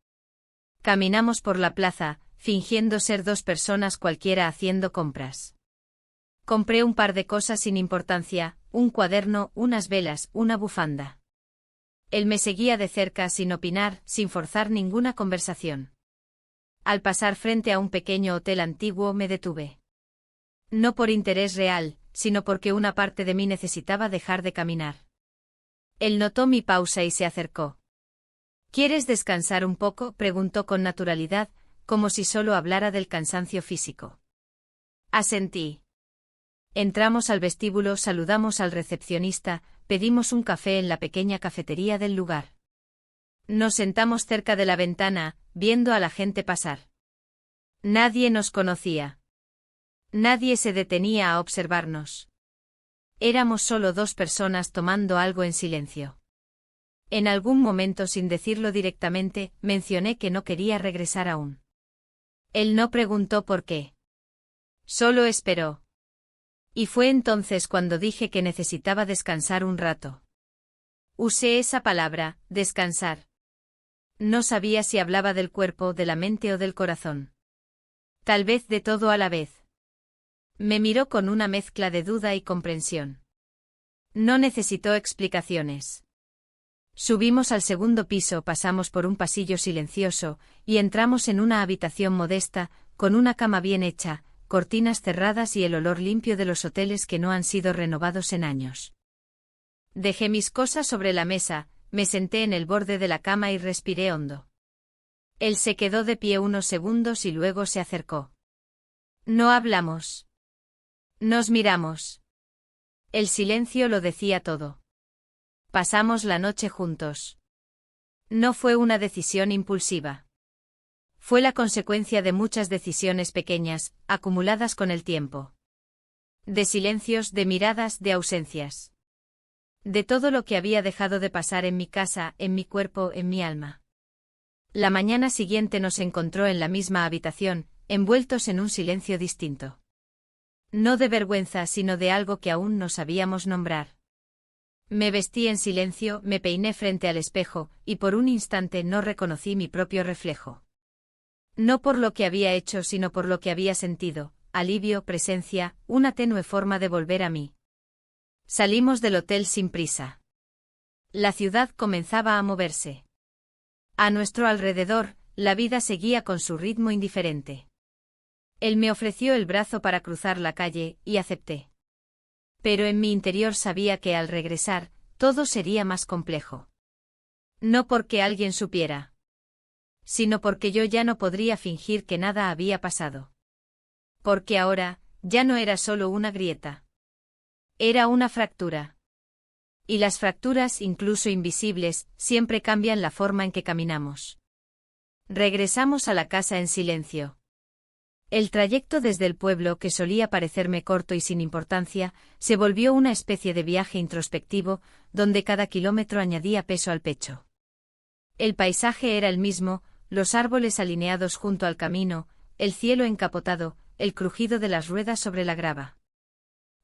Caminamos por la plaza, fingiendo ser dos personas cualquiera haciendo compras. Compré un par de cosas sin importancia, un cuaderno, unas velas, una bufanda. Él me seguía de cerca sin opinar, sin forzar ninguna conversación. Al pasar frente a un pequeño hotel antiguo me detuve. No por interés real, sino porque una parte de mí necesitaba dejar de caminar. Él notó mi pausa y se acercó. ¿Quieres descansar un poco?, preguntó con naturalidad, como si solo hablara del cansancio físico. Asentí. Entramos al vestíbulo, saludamos al recepcionista, pedimos un café en la pequeña cafetería del lugar. Nos sentamos cerca de la ventana, viendo a la gente pasar. Nadie nos conocía. Nadie se detenía a observarnos. Éramos solo dos personas tomando algo en silencio. En algún momento, sin decirlo directamente, mencioné que no quería regresar aún. Él no preguntó por qué. Solo esperó. Y fue entonces cuando dije que necesitaba descansar un rato. Usé esa palabra, descansar. No sabía si hablaba del cuerpo, de la mente o del corazón. Tal vez de todo a la vez. Me miró con una mezcla de duda y comprensión. No necesitó explicaciones. Subimos al segundo piso, pasamos por un pasillo silencioso, y entramos en una habitación modesta, con una cama bien hecha, cortinas cerradas y el olor limpio de los hoteles que no han sido renovados en años. Dejé mis cosas sobre la mesa, me senté en el borde de la cama y respiré hondo. Él se quedó de pie unos segundos y luego se acercó. No hablamos. Nos miramos. El silencio lo decía todo. Pasamos la noche juntos. No fue una decisión impulsiva. Fue la consecuencia de muchas decisiones pequeñas, acumuladas con el tiempo. De silencios, de miradas, de ausencias. De todo lo que había dejado de pasar en mi casa, en mi cuerpo, en mi alma. La mañana siguiente nos encontró en la misma habitación, envueltos en un silencio distinto. No de vergüenza, sino de algo que aún no sabíamos nombrar. Me vestí en silencio, me peiné frente al espejo, y por un instante no reconocí mi propio reflejo. No por lo que había hecho, sino por lo que había sentido, alivio, presencia, una tenue forma de volver a mí. Salimos del hotel sin prisa. La ciudad comenzaba a moverse. A nuestro alrededor, la vida seguía con su ritmo indiferente. Él me ofreció el brazo para cruzar la calle, y acepté. Pero en mi interior sabía que al regresar, todo sería más complejo. No porque alguien supiera, sino porque yo ya no podría fingir que nada había pasado. Porque ahora, ya no era solo una grieta. Era una fractura. Y las fracturas, incluso invisibles, siempre cambian la forma en que caminamos. Regresamos a la casa en silencio. El trayecto desde el pueblo, que solía parecerme corto y sin importancia, se volvió una especie de viaje introspectivo, donde cada kilómetro añadía peso al pecho. El paisaje era el mismo, los árboles alineados junto al camino, el cielo encapotado, el crujido de las ruedas sobre la grava.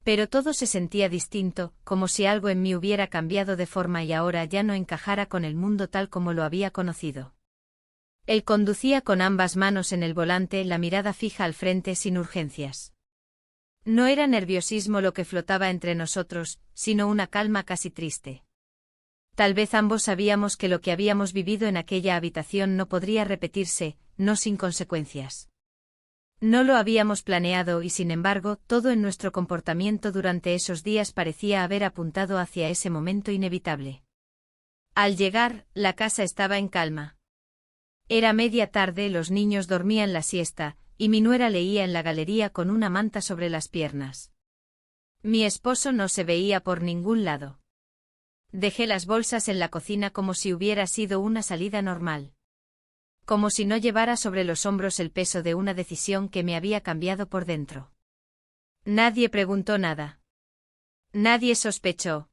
Pero todo se sentía distinto, como si algo en mí hubiera cambiado de forma y ahora ya no encajara con el mundo tal como lo había conocido. Él conducía con ambas manos en el volante, la mirada fija al frente sin urgencias. No era nerviosismo lo que flotaba entre nosotros, sino una calma casi triste. Tal vez ambos sabíamos que lo que habíamos vivido en aquella habitación no podría repetirse, no sin consecuencias. No lo habíamos planeado y sin embargo, todo en nuestro comportamiento durante esos días parecía haber apuntado hacia ese momento inevitable. Al llegar, la casa estaba en calma. Era media tarde, los niños dormían la siesta, y mi nuera leía en la galería con una manta sobre las piernas. Mi esposo no se veía por ningún lado. Dejé las bolsas en la cocina como si hubiera sido una salida normal. Como si no llevara sobre los hombros el peso de una decisión que me había cambiado por dentro. Nadie preguntó nada. Nadie sospechó.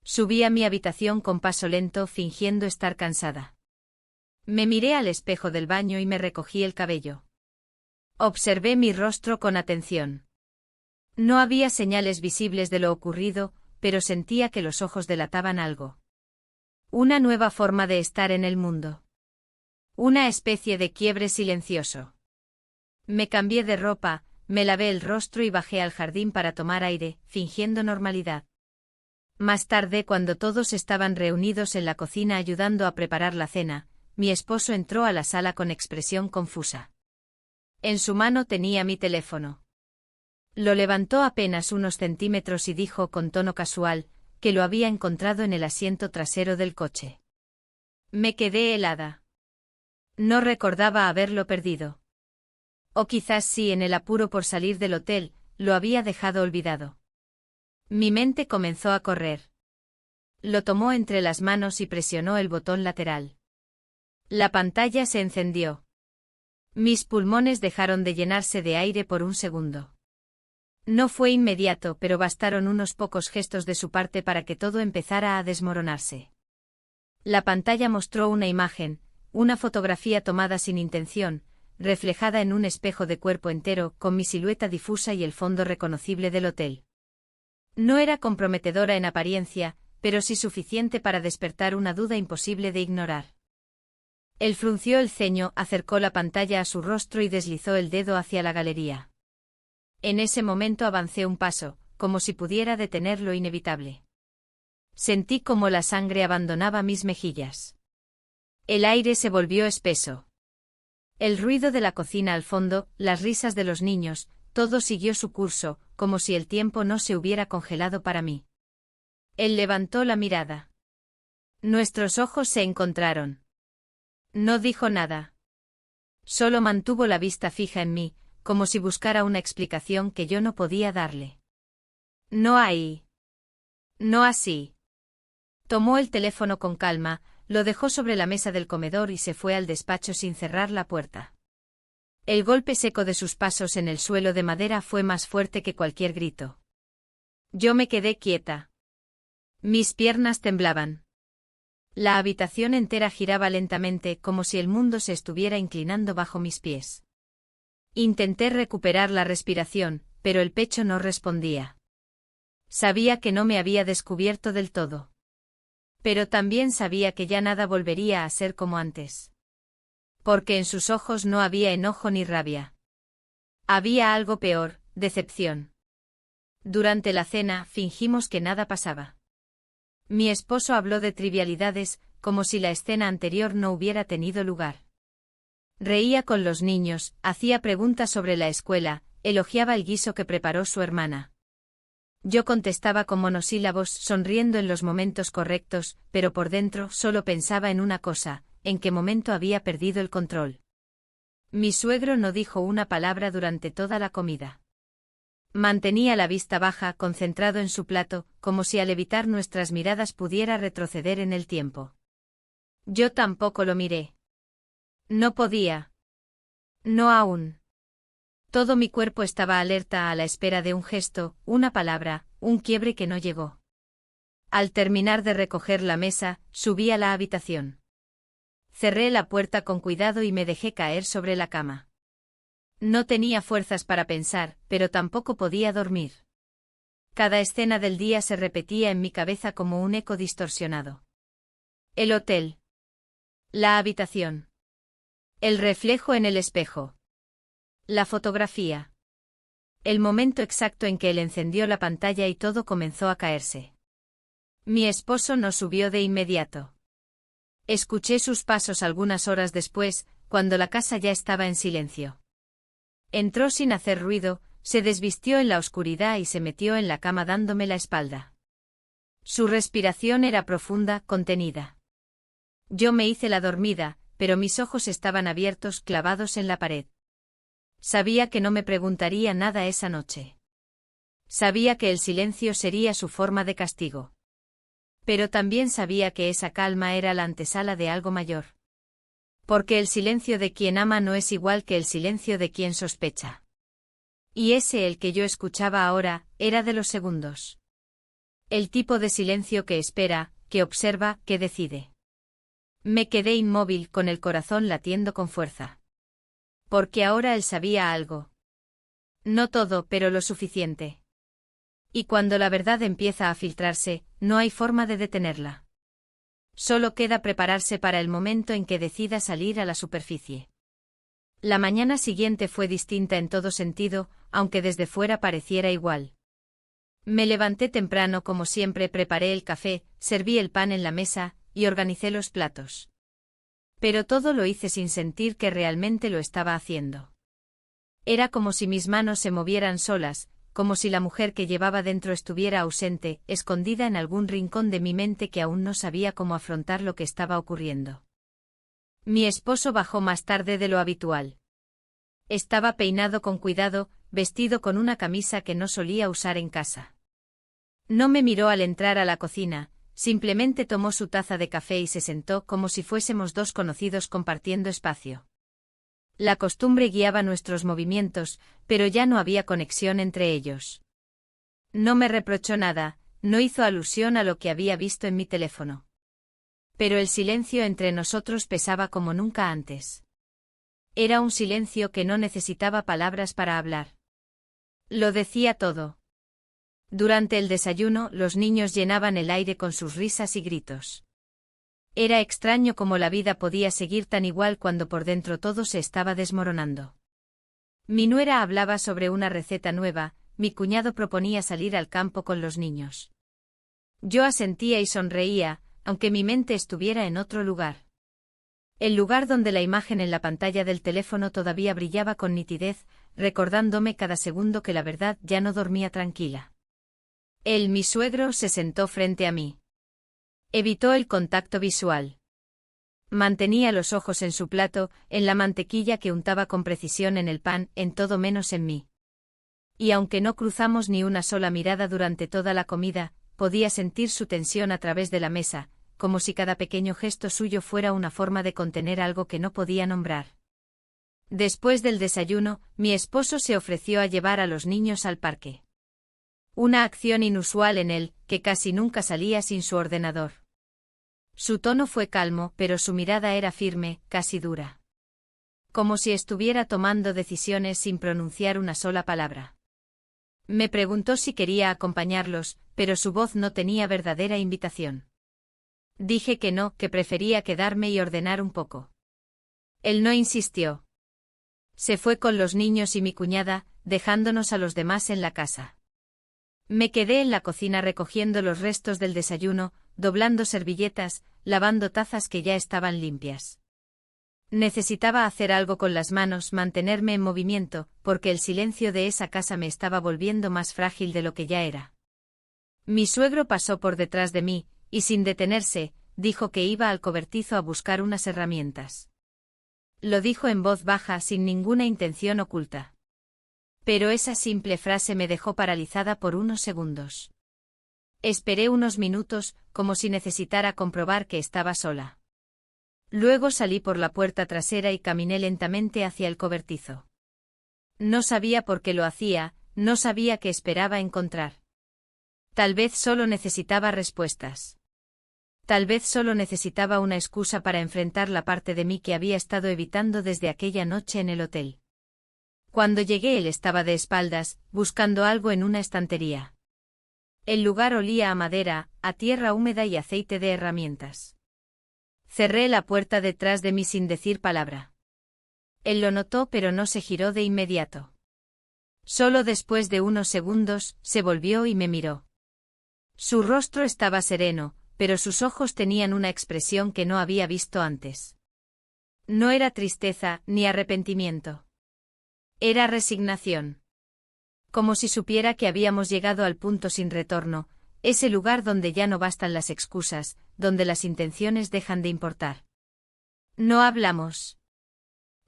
Subí a mi habitación con paso lento, fingiendo estar cansada. Me miré al espejo del baño y me recogí el cabello. Observé mi rostro con atención. No había señales visibles de lo ocurrido, pero sentía que los ojos delataban algo. Una nueva forma de estar en el mundo. Una especie de quiebre silencioso. Me cambié de ropa, me lavé el rostro y bajé al jardín para tomar aire, fingiendo normalidad. Más tarde, cuando todos estaban reunidos en la cocina ayudando a preparar la cena, mi esposo entró a la sala con expresión confusa. En su mano tenía mi teléfono. Lo levantó apenas unos centímetros y dijo con tono casual, que lo había encontrado en el asiento trasero del coche. Me quedé helada. No recordaba haberlo perdido. O quizás sí, en el apuro por salir del hotel, lo había dejado olvidado. Mi mente comenzó a correr. Lo tomó entre las manos y presionó el botón lateral. La pantalla se encendió. Mis pulmones dejaron de llenarse de aire por un segundo. No fue inmediato, pero bastaron unos pocos gestos de su parte para que todo empezara a desmoronarse. La pantalla mostró una imagen, una fotografía tomada sin intención, reflejada en un espejo de cuerpo entero, con mi silueta difusa y el fondo reconocible del hotel. No era comprometedora en apariencia, pero sí suficiente para despertar una duda imposible de ignorar. Él frunció el ceño, acercó la pantalla a su rostro y deslizó el dedo hacia la galería. En ese momento avancé un paso, como si pudiera detener lo inevitable. Sentí como la sangre abandonaba mis mejillas. El aire se volvió espeso. El ruido de la cocina al fondo, las risas de los niños, todo siguió su curso, como si el tiempo no se hubiera congelado para mí. Él levantó la mirada. Nuestros ojos se encontraron. No dijo nada. Solo mantuvo la vista fija en mí, como si buscara una explicación que yo no podía darle. No ahí. No así. Tomó el teléfono con calma, lo dejó sobre la mesa del comedor y se fue al despacho sin cerrar la puerta. El golpe seco de sus pasos en el suelo de madera fue más fuerte que cualquier grito. Yo me quedé quieta. Mis piernas temblaban. La habitación entera giraba lentamente, como si el mundo se estuviera inclinando bajo mis pies. Intenté recuperar la respiración, pero el pecho no respondía. Sabía que no me había descubierto del todo. Pero también sabía que ya nada volvería a ser como antes. Porque en sus ojos no había enojo ni rabia. Había algo peor, decepción. Durante la cena, fingimos que nada pasaba. Mi esposo habló de trivialidades, como si la escena anterior no hubiera tenido lugar. Reía con los niños, hacía preguntas sobre la escuela, elogiaba el guiso que preparó su hermana. Yo contestaba con monosílabos, sonriendo en los momentos correctos, pero por dentro solo pensaba en una cosa, en qué momento había perdido el control. Mi suegro no dijo una palabra durante toda la comida. Mantenía la vista baja, concentrado en su plato, como si al evitar nuestras miradas pudiera retroceder en el tiempo. Yo tampoco lo miré. No podía. No aún. Todo mi cuerpo estaba alerta a la espera de un gesto, una palabra, un quiebre que no llegó. Al terminar de recoger la mesa, subí a la habitación. Cerré la puerta con cuidado y me dejé caer sobre la cama. No tenía fuerzas para pensar, pero tampoco podía dormir. Cada escena del día se repetía en mi cabeza como un eco distorsionado. El hotel. La habitación. El reflejo en el espejo. La fotografía. El momento exacto en que él encendió la pantalla y todo comenzó a caerse. Mi esposo no subió de inmediato. Escuché sus pasos algunas horas después, cuando la casa ya estaba en silencio. Entró sin hacer ruido, se desvistió en la oscuridad y se metió en la cama dándome la espalda. Su respiración era profunda, contenida. Yo me hice la dormida, pero mis ojos estaban abiertos, clavados en la pared. Sabía que no me preguntaría nada esa noche. Sabía que el silencio sería su forma de castigo. Pero también sabía que esa calma era la antesala de algo mayor. Porque el silencio de quien ama no es igual que el silencio de quien sospecha. Y ese, el que yo escuchaba ahora, era de los segundos. El tipo de silencio que espera, que observa, que decide. Me quedé inmóvil, con el corazón latiendo con fuerza. Porque ahora él sabía algo. No todo, pero lo suficiente. Y cuando la verdad empieza a filtrarse, no hay forma de detenerla. Solo queda prepararse para el momento en que decida salir a la superficie. La mañana siguiente fue distinta en todo sentido, aunque desde fuera pareciera igual. Me levanté temprano como siempre, preparé el café, serví el pan en la mesa, y organicé los platos. Pero todo lo hice sin sentir que realmente lo estaba haciendo. Era como si mis manos se movieran solas, como si la mujer que llevaba dentro estuviera ausente, escondida en algún rincón de mi mente que aún no sabía cómo afrontar lo que estaba ocurriendo. Mi esposo bajó más tarde de lo habitual. Estaba peinado con cuidado, vestido con una camisa que no solía usar en casa. No me miró al entrar a la cocina, simplemente tomó su taza de café y se sentó como si fuésemos dos conocidos compartiendo espacio. La costumbre guiaba nuestros movimientos, pero ya no había conexión entre ellos. No me reprochó nada, no hizo alusión a lo que había visto en mi teléfono. Pero el silencio entre nosotros pesaba como nunca antes. Era un silencio que no necesitaba palabras para hablar. Lo decía todo. Durante el desayuno, los niños llenaban el aire con sus risas y gritos. Era extraño cómo la vida podía seguir tan igual cuando por dentro todo se estaba desmoronando. Mi nuera hablaba sobre una receta nueva, mi cuñado proponía salir al campo con los niños. Yo asentía y sonreía, aunque mi mente estuviera en otro lugar. El lugar donde la imagen en la pantalla del teléfono todavía brillaba con nitidez, recordándome cada segundo que la verdad ya no dormía tranquila. Mi suegro, se sentó frente a mí. Evitó el contacto visual. Mantenía los ojos en su plato, en la mantequilla que untaba con precisión en el pan, en todo menos en mí. Y aunque no cruzamos ni una sola mirada durante toda la comida, podía sentir su tensión a través de la mesa, como si cada pequeño gesto suyo fuera una forma de contener algo que no podía nombrar. Después del desayuno, mi esposo se ofreció a llevar a los niños al parque. Una acción inusual en él, que casi nunca salía sin su ordenador. Su tono fue calmo, pero su mirada era firme, casi dura. Como si estuviera tomando decisiones sin pronunciar una sola palabra. Me preguntó si quería acompañarlos, pero su voz no tenía verdadera invitación. Dije que no, que prefería quedarme y ordenar un poco. Él no insistió. Se fue con los niños y mi cuñada, dejándonos a los demás en la casa. Me quedé en la cocina recogiendo los restos del desayuno, doblando servilletas, lavando tazas que ya estaban limpias. Necesitaba hacer algo con las manos, mantenerme en movimiento, porque el silencio de esa casa me estaba volviendo más frágil de lo que ya era. Mi suegro pasó por detrás de mí, y sin detenerse, dijo que iba al cobertizo a buscar unas herramientas. Lo dijo en voz baja sin ninguna intención oculta. Pero esa simple frase me dejó paralizada por unos segundos. Esperé unos minutos, como si necesitara comprobar que estaba sola. Luego salí por la puerta trasera y caminé lentamente hacia el cobertizo. No sabía por qué lo hacía, no sabía qué esperaba encontrar. Tal vez solo necesitaba respuestas. Tal vez solo necesitaba una excusa para enfrentar la parte de mí que había estado evitando desde aquella noche en el hotel. Cuando llegué él estaba de espaldas, buscando algo en una estantería. El lugar olía a madera, a tierra húmeda y aceite de herramientas. Cerré la puerta detrás de mí sin decir palabra. Él lo notó pero no se giró de inmediato. Solo después de unos segundos, se volvió y me miró. Su rostro estaba sereno, pero sus ojos tenían una expresión que no había visto antes. No era tristeza, ni arrepentimiento. Era resignación. Como si supiera que habíamos llegado al punto sin retorno, ese lugar donde ya no bastan las excusas, donde las intenciones dejan de importar. No hablamos.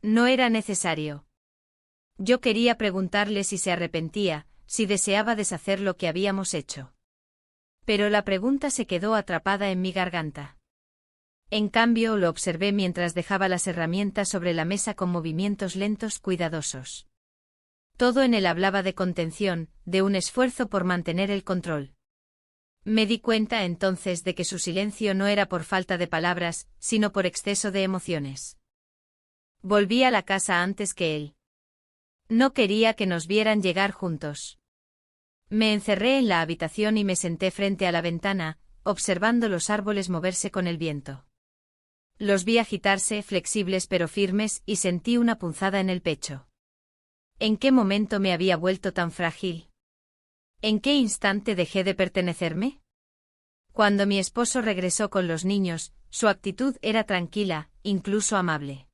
No era necesario. Yo quería preguntarle si se arrepentía, si deseaba deshacer lo que habíamos hecho. Pero la pregunta se quedó atrapada en mi garganta. En cambio, lo observé mientras dejaba las herramientas sobre la mesa con movimientos lentos, cuidadosos. Todo en él hablaba de contención, de un esfuerzo por mantener el control. Me di cuenta entonces de que su silencio no era por falta de palabras, sino por exceso de emociones. Volví a la casa antes que él. No quería que nos vieran llegar juntos. Me encerré en la habitación y me senté frente a la ventana, observando los árboles moverse con el viento. Los vi agitarse, flexibles pero firmes, y sentí una punzada en el pecho. ¿En qué momento me había vuelto tan frágil? ¿En qué instante dejé de pertenecerme? Cuando mi esposo regresó con los niños, su actitud era tranquila, incluso amable.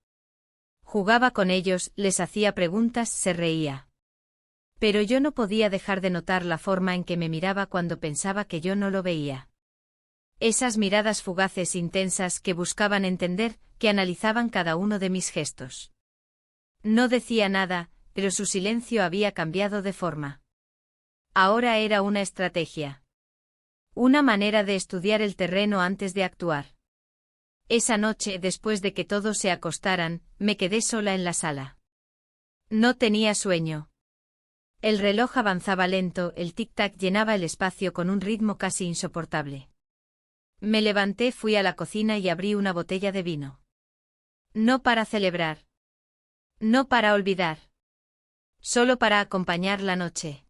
Jugaba con ellos, les hacía preguntas, se reía. Pero yo no podía dejar de notar la forma en que me miraba cuando pensaba que yo no lo veía. Esas miradas fugaces intensas que buscaban entender, que analizaban cada uno de mis gestos. No decía nada, pero su silencio había cambiado de forma. Ahora era una estrategia. Una manera de estudiar el terreno antes de actuar. Esa noche, después de que todos se acostaran, me quedé sola en la sala. No tenía sueño. El reloj avanzaba lento, el tic-tac llenaba el espacio con un ritmo casi insoportable. Me levanté, fui a la cocina y abrí una botella de vino. No para celebrar. No para olvidar. Solo para acompañar la noche.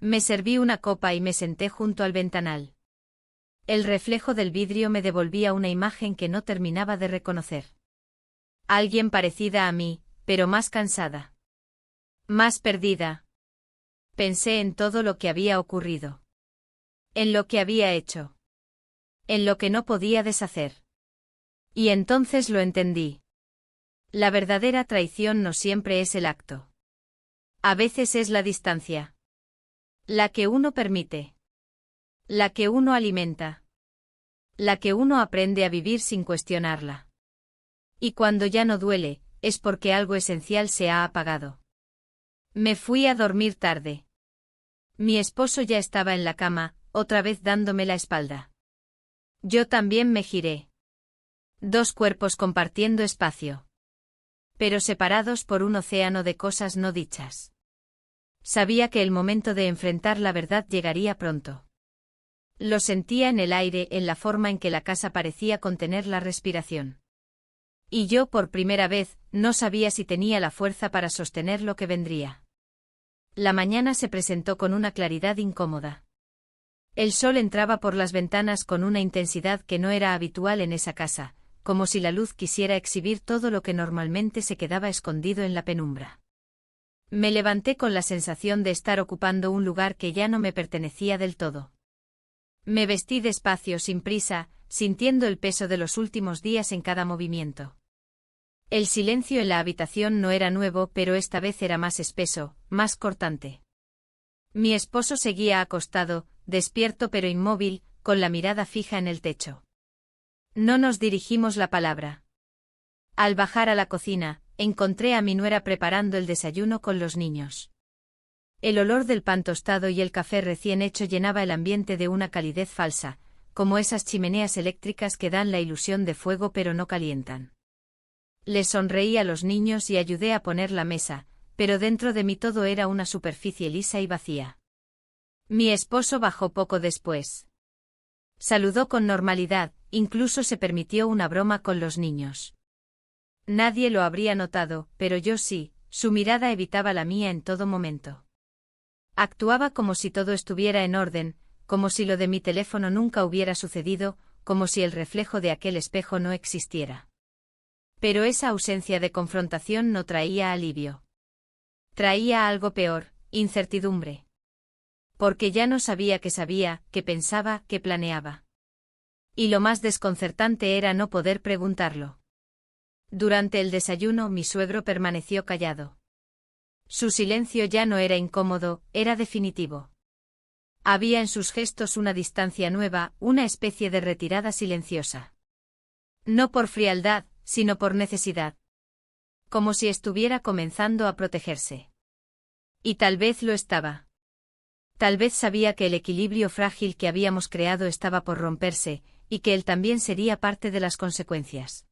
Me serví una copa y me senté junto al ventanal. El reflejo del vidrio me devolvía una imagen que no terminaba de reconocer. Alguien parecida a mí, pero más cansada. Más perdida. Pensé en todo lo que había ocurrido. En lo que había hecho. En lo que no podía deshacer. Y entonces lo entendí. La verdadera traición no siempre es el acto. A veces es la distancia. La que uno permite. La que uno alimenta. La que uno aprende a vivir sin cuestionarla. Y cuando ya no duele, es porque algo esencial se ha apagado. Me fui a dormir tarde. Mi esposo ya estaba en la cama, otra vez dándome la espalda. Yo también me giré. Dos cuerpos compartiendo espacio. Pero separados por un océano de cosas no dichas. Sabía que el momento de enfrentar la verdad llegaría pronto. Lo sentía en el aire, en la forma en que la casa parecía contener la respiración. Y yo, por primera vez, no sabía si tenía la fuerza para sostener lo que vendría. La mañana se presentó con una claridad incómoda. El sol entraba por las ventanas con una intensidad que no era habitual en esa casa, como si la luz quisiera exhibir todo lo que normalmente se quedaba escondido en la penumbra. Me levanté con la sensación de estar ocupando un lugar que ya no me pertenecía del todo. Me vestí despacio, sin prisa, sintiendo el peso de los últimos días en cada movimiento. El silencio en la habitación no era nuevo, pero esta vez era más espeso, más cortante. Mi esposo seguía acostado, despierto pero inmóvil, con la mirada fija en el techo. No nos dirigimos la palabra. Al bajar a la cocina, encontré a mi nuera preparando el desayuno con los niños. El olor del pan tostado y el café recién hecho llenaba el ambiente de una calidez falsa, como esas chimeneas eléctricas que dan la ilusión de fuego pero no calientan. Les sonreí a los niños y ayudé a poner la mesa, pero dentro de mí todo era una superficie lisa y vacía. Mi esposo bajó poco después. Saludó con normalidad, incluso se permitió una broma con los niños. Nadie lo habría notado, pero yo sí, su mirada evitaba la mía en todo momento. Actuaba como si todo estuviera en orden, como si lo de mi teléfono nunca hubiera sucedido, como si el reflejo de aquel espejo no existiera. Pero esa ausencia de confrontación no traía alivio. Traía algo peor, incertidumbre. Porque ya no sabía qué sabía, qué pensaba, qué planeaba. Y lo más desconcertante era no poder preguntarlo. Durante el desayuno mi suegro permaneció callado. Su silencio ya no era incómodo, era definitivo. Había en sus gestos una distancia nueva, una especie de retirada silenciosa. No por frialdad, sino por necesidad. Como si estuviera comenzando a protegerse. Y tal vez lo estaba. Tal vez sabía que el equilibrio frágil que habíamos creado estaba por romperse, y que él también sería parte de las consecuencias.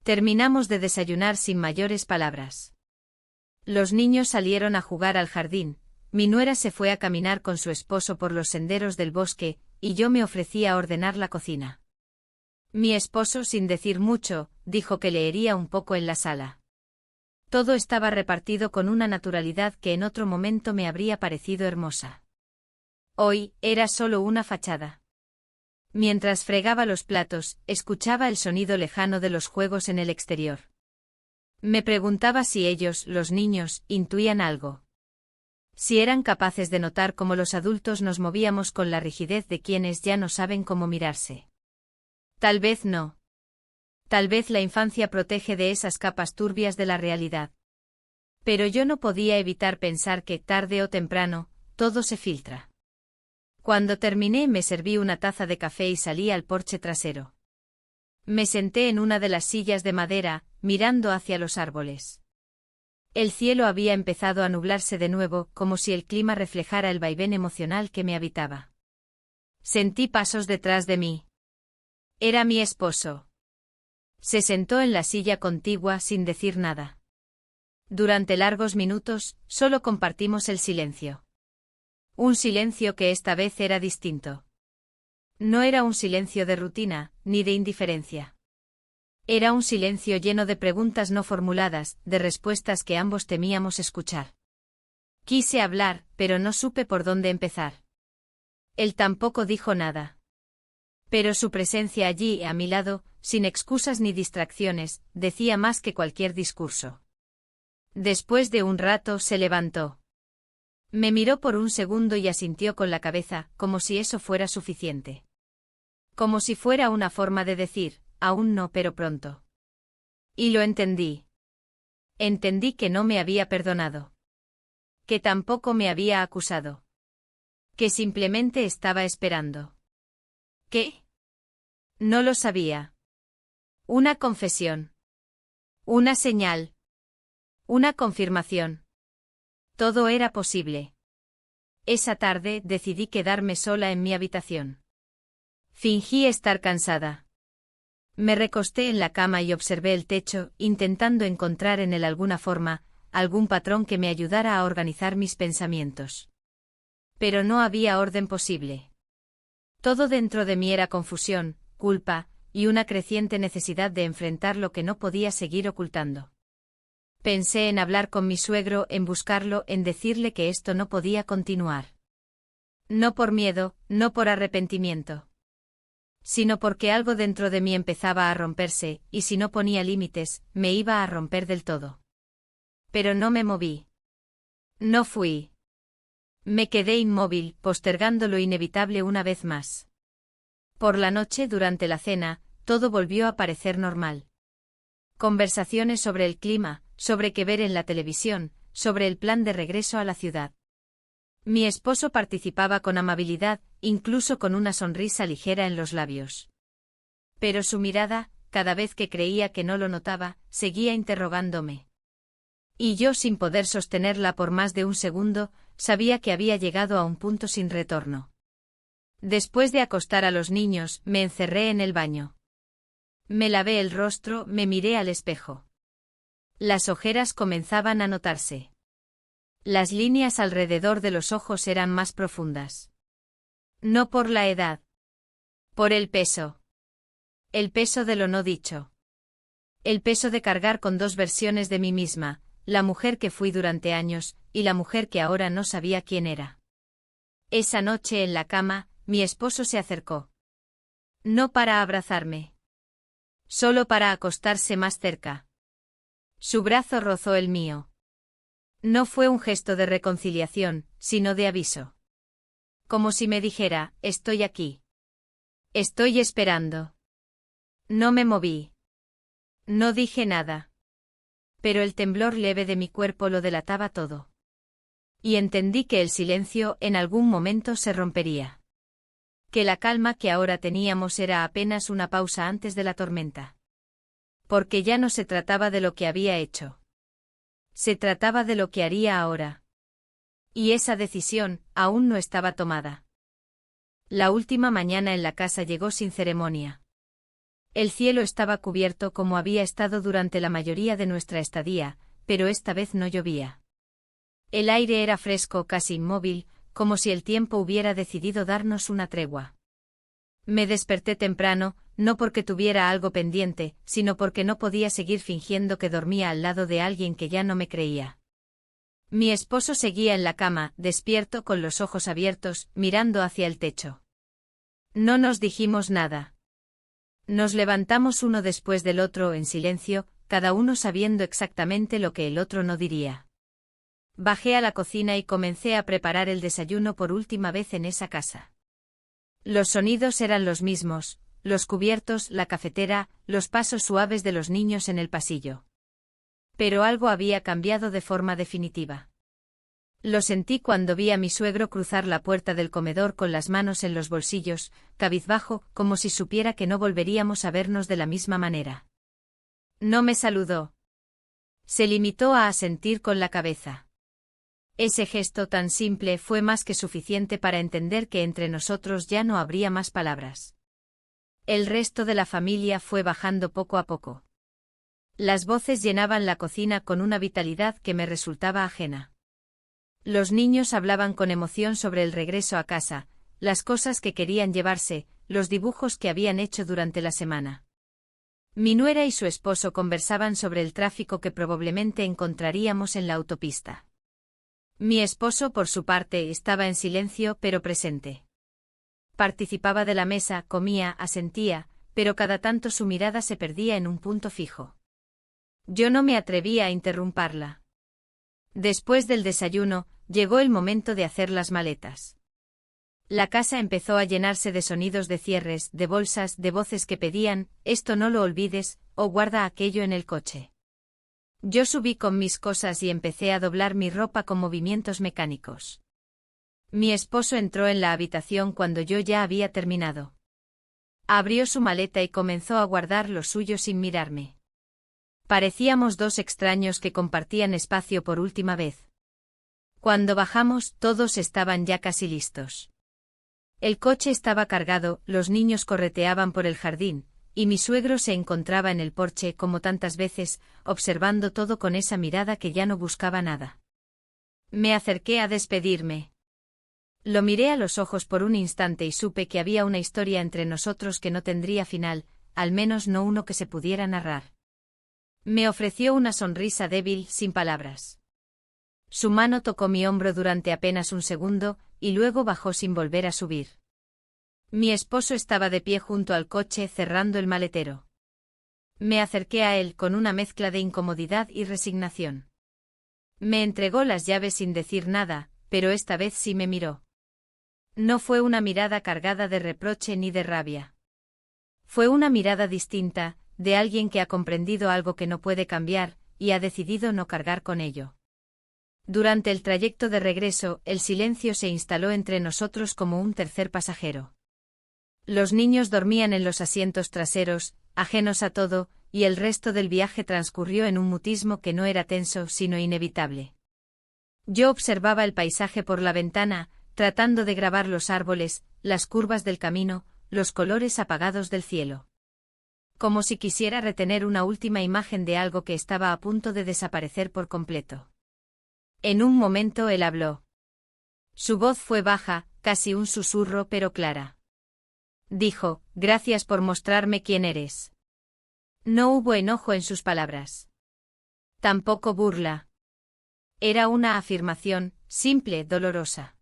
Terminamos de desayunar sin mayores palabras. Los niños salieron a jugar al jardín, mi nuera se fue a caminar con su esposo por los senderos del bosque, y yo me ofrecí a ordenar la cocina. Mi esposo, sin decir mucho, dijo que leería un poco en la sala. Todo estaba repartido con una naturalidad que en otro momento me habría parecido hermosa. Hoy, era solo una fachada. Mientras fregaba los platos, escuchaba el sonido lejano de los juegos en el exterior. Me preguntaba si ellos, los niños, intuían algo. Si eran capaces de notar cómo los adultos nos movíamos con la rigidez de quienes ya no saben cómo mirarse. Tal vez no. Tal vez la infancia protege de esas capas turbias de la realidad. Pero yo no podía evitar pensar que, tarde o temprano, todo se filtra. Cuando terminé me serví una taza de café y salí al porche trasero. Me senté en una de las sillas de madera, mirando hacia los árboles. El cielo había empezado a nublarse de nuevo, como si el clima reflejara el vaivén emocional que me habitaba. Sentí pasos detrás de mí. Era mi esposo. Se sentó en la silla contigua sin decir nada. Durante largos minutos, solo compartimos el silencio. Un silencio que esta vez era distinto. No era un silencio de rutina, ni de indiferencia. Era un silencio lleno de preguntas no formuladas, de respuestas que ambos temíamos escuchar. Quise hablar, pero no supe por dónde empezar. Él tampoco dijo nada. Pero su presencia allí, a mi lado, sin excusas ni distracciones, decía más que cualquier discurso. Después de un rato se levantó. Me miró por un segundo y asintió con la cabeza, como si eso fuera suficiente. Como si fuera una forma de decir, aún no, pero pronto. Y lo entendí. Entendí que no me había perdonado. Que tampoco me había acusado. Que simplemente estaba esperando. ¿Qué? No lo sabía. Una confesión. Una señal. Una confirmación. Todo era posible. Esa tarde decidí quedarme sola en mi habitación. Fingí estar cansada. Me recosté en la cama y observé el techo, intentando encontrar en él alguna forma, algún patrón que me ayudara a organizar mis pensamientos. Pero no había orden posible. Todo dentro de mí era confusión, culpa, y una creciente necesidad de enfrentar lo que no podía seguir ocultando. Pensé en hablar con mi suegro, en buscarlo, en decirle que esto no podía continuar. No por miedo, no por arrepentimiento. Sino porque algo dentro de mí empezaba a romperse, y si no ponía límites, me iba a romper del todo. Pero no me moví. No fui. Me quedé inmóvil, postergando lo inevitable una vez más. Por la noche, durante la cena, todo volvió a parecer normal. Conversaciones sobre el clima, sobre qué ver en la televisión, sobre el plan de regreso a la ciudad. Mi esposo participaba con amabilidad, incluso con una sonrisa ligera en los labios. Pero su mirada, cada vez que creía que no lo notaba, seguía interrogándome. Y yo, sin poder sostenerla por más de un segundo, sabía que había llegado a un punto sin retorno. Después de acostar a los niños, me encerré en el baño. Me lavé el rostro, me miré al espejo. Las ojeras comenzaban a notarse. Las líneas alrededor de los ojos eran más profundas. No por la edad. Por el peso. El peso de lo no dicho. El peso de cargar con dos versiones de mí misma, la mujer que fui durante años, y la mujer que ahora no sabía quién era. Esa noche en la cama, mi esposo se acercó. No para abrazarme. Solo para acostarse más cerca. Su brazo rozó el mío. No fue un gesto de reconciliación, sino de aviso. Como si me dijera, estoy aquí. Estoy esperando. No me moví. No dije nada. Pero el temblor leve de mi cuerpo lo delataba todo. Y entendí que el silencio en algún momento se rompería. Que la calma que ahora teníamos era apenas una pausa antes de la tormenta. Porque ya no se trataba de lo que había hecho. Se trataba de lo que haría ahora. Y esa decisión aún no estaba tomada. La última mañana en la casa llegó sin ceremonia. El cielo estaba cubierto como había estado durante la mayoría de nuestra estadía, pero esta vez no llovía. El aire era fresco, casi inmóvil, como si el tiempo hubiera decidido darnos una tregua. Me desperté temprano, no porque tuviera algo pendiente, sino porque no podía seguir fingiendo que dormía al lado de alguien que ya no me creía. Mi esposo seguía en la cama, despierto con los ojos abiertos, mirando hacia el techo. No nos dijimos nada. Nos levantamos uno después del otro en silencio, cada uno sabiendo exactamente lo que el otro no diría. Bajé a la cocina y comencé a preparar el desayuno por última vez en esa casa. Los sonidos eran los mismos, los cubiertos, la cafetera, los pasos suaves de los niños en el pasillo. Pero algo había cambiado de forma definitiva. Lo sentí cuando vi a mi suegro cruzar la puerta del comedor con las manos en los bolsillos, cabizbajo, como si supiera que no volveríamos a vernos de la misma manera. No me saludó. Se limitó a asentir con la cabeza. Ese gesto tan simple fue más que suficiente para entender que entre nosotros ya no habría más palabras. El resto de la familia fue bajando poco a poco. Las voces llenaban la cocina con una vitalidad que me resultaba ajena. Los niños hablaban con emoción sobre el regreso a casa, las cosas que querían llevarse, los dibujos que habían hecho durante la semana. Mi nuera y su esposo conversaban sobre el tráfico que probablemente encontraríamos en la autopista. Mi esposo, por su parte, estaba en silencio pero presente. Participaba de la mesa, comía, asentía, pero cada tanto su mirada se perdía en un punto fijo. Yo no me atrevía a interrumpirla. Después del desayuno, llegó el momento de hacer las maletas. La casa empezó a llenarse de sonidos de cierres, de bolsas, de voces que pedían, esto no lo olvides, o guarda aquello en el coche. Yo subí con mis cosas y empecé a doblar mi ropa con movimientos mecánicos. Mi esposo entró en la habitación cuando yo ya había terminado. Abrió su maleta y comenzó a guardar lo suyo sin mirarme. Parecíamos dos extraños que compartían espacio por última vez. Cuando bajamos, todos estaban ya casi listos. El coche estaba cargado, los niños correteaban por el jardín, y mi suegro se encontraba en el porche como tantas veces, observando todo con esa mirada que ya no buscaba nada. Me acerqué a despedirme. Lo miré a los ojos por un instante y supe que había una historia entre nosotros que no tendría final, al menos no uno que se pudiera narrar. Me ofreció una sonrisa débil, sin palabras. Su mano tocó mi hombro durante apenas un segundo, y luego bajó sin volver a subir. Mi esposo estaba de pie junto al coche cerrando el maletero. Me acerqué a él con una mezcla de incomodidad y resignación. Me entregó las llaves sin decir nada, pero esta vez sí me miró. No fue una mirada cargada de reproche ni de rabia. Fue una mirada distinta, de alguien que ha comprendido algo que no puede cambiar, y ha decidido no cargar con ello. Durante el trayecto de regreso, el silencio se instaló entre nosotros como un tercer pasajero. Los niños dormían en los asientos traseros, ajenos a todo, y el resto del viaje transcurrió en un mutismo que no era tenso sino inevitable. Yo observaba el paisaje por la ventana, tratando de grabar los árboles, las curvas del camino, los colores apagados del cielo. Como si quisiera retener una última imagen de algo que estaba a punto de desaparecer por completo. En un momento él habló. Su voz fue baja, casi un susurro pero clara. Dijo, gracias por mostrarme quién eres. No hubo enojo en sus palabras. Tampoco burla. Era una afirmación, simple, dolorosa.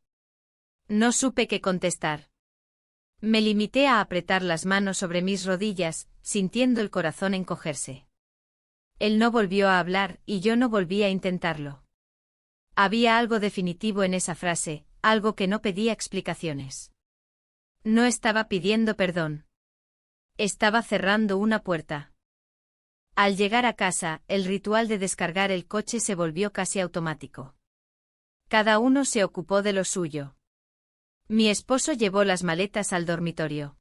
No supe qué contestar. Me limité a apretar las manos sobre mis rodillas, sintiendo el corazón encogerse. Él no volvió a hablar y yo no volví a intentarlo. Había algo definitivo en esa frase, algo que no pedía explicaciones. No estaba pidiendo perdón. Estaba cerrando una puerta. Al llegar a casa, el ritual de descargar el coche se volvió casi automático. Cada uno se ocupó de lo suyo. Mi esposo llevó las maletas al dormitorio.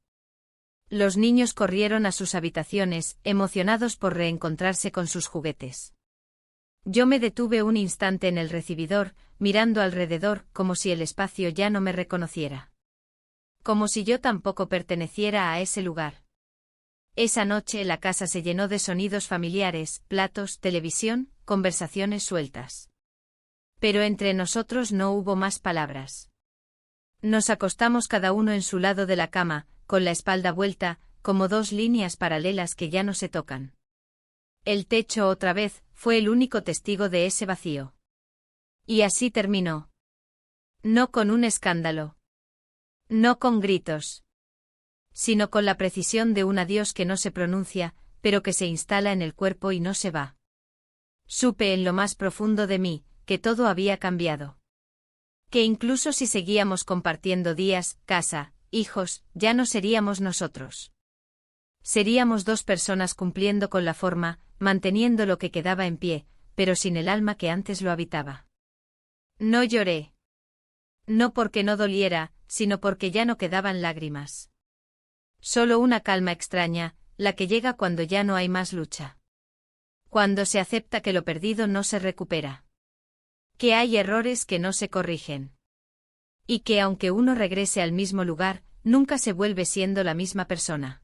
Los niños corrieron a sus habitaciones, emocionados por reencontrarse con sus juguetes. Yo me detuve un instante en el recibidor, mirando alrededor como si el espacio ya no me reconociera. Como si yo tampoco perteneciera a ese lugar. Esa noche la casa se llenó de sonidos familiares, platos, televisión, conversaciones sueltas. Pero entre nosotros no hubo más palabras. Nos acostamos cada uno en su lado de la cama, con la espalda vuelta, como dos líneas paralelas que ya no se tocan. El techo otra vez fue el único testigo de ese vacío. Y así terminó. No con un escándalo. No con gritos. Sino con la precisión de un adiós que no se pronuncia, pero que se instala en el cuerpo y no se va. Supe en lo más profundo de mí, que todo había cambiado. Que incluso si seguíamos compartiendo días, casa, hijos, ya no seríamos nosotros. Seríamos dos personas cumpliendo con la forma, manteniendo lo que quedaba en pie, pero sin el alma que antes lo habitaba. No lloré. No porque no doliera, sino porque ya no quedaban lágrimas. Solo una calma extraña, la que llega cuando ya no hay más lucha. Cuando se acepta que lo perdido no se recupera. Que hay errores que no se corrigen. Y que aunque uno regrese al mismo lugar, nunca se vuelve siendo la misma persona.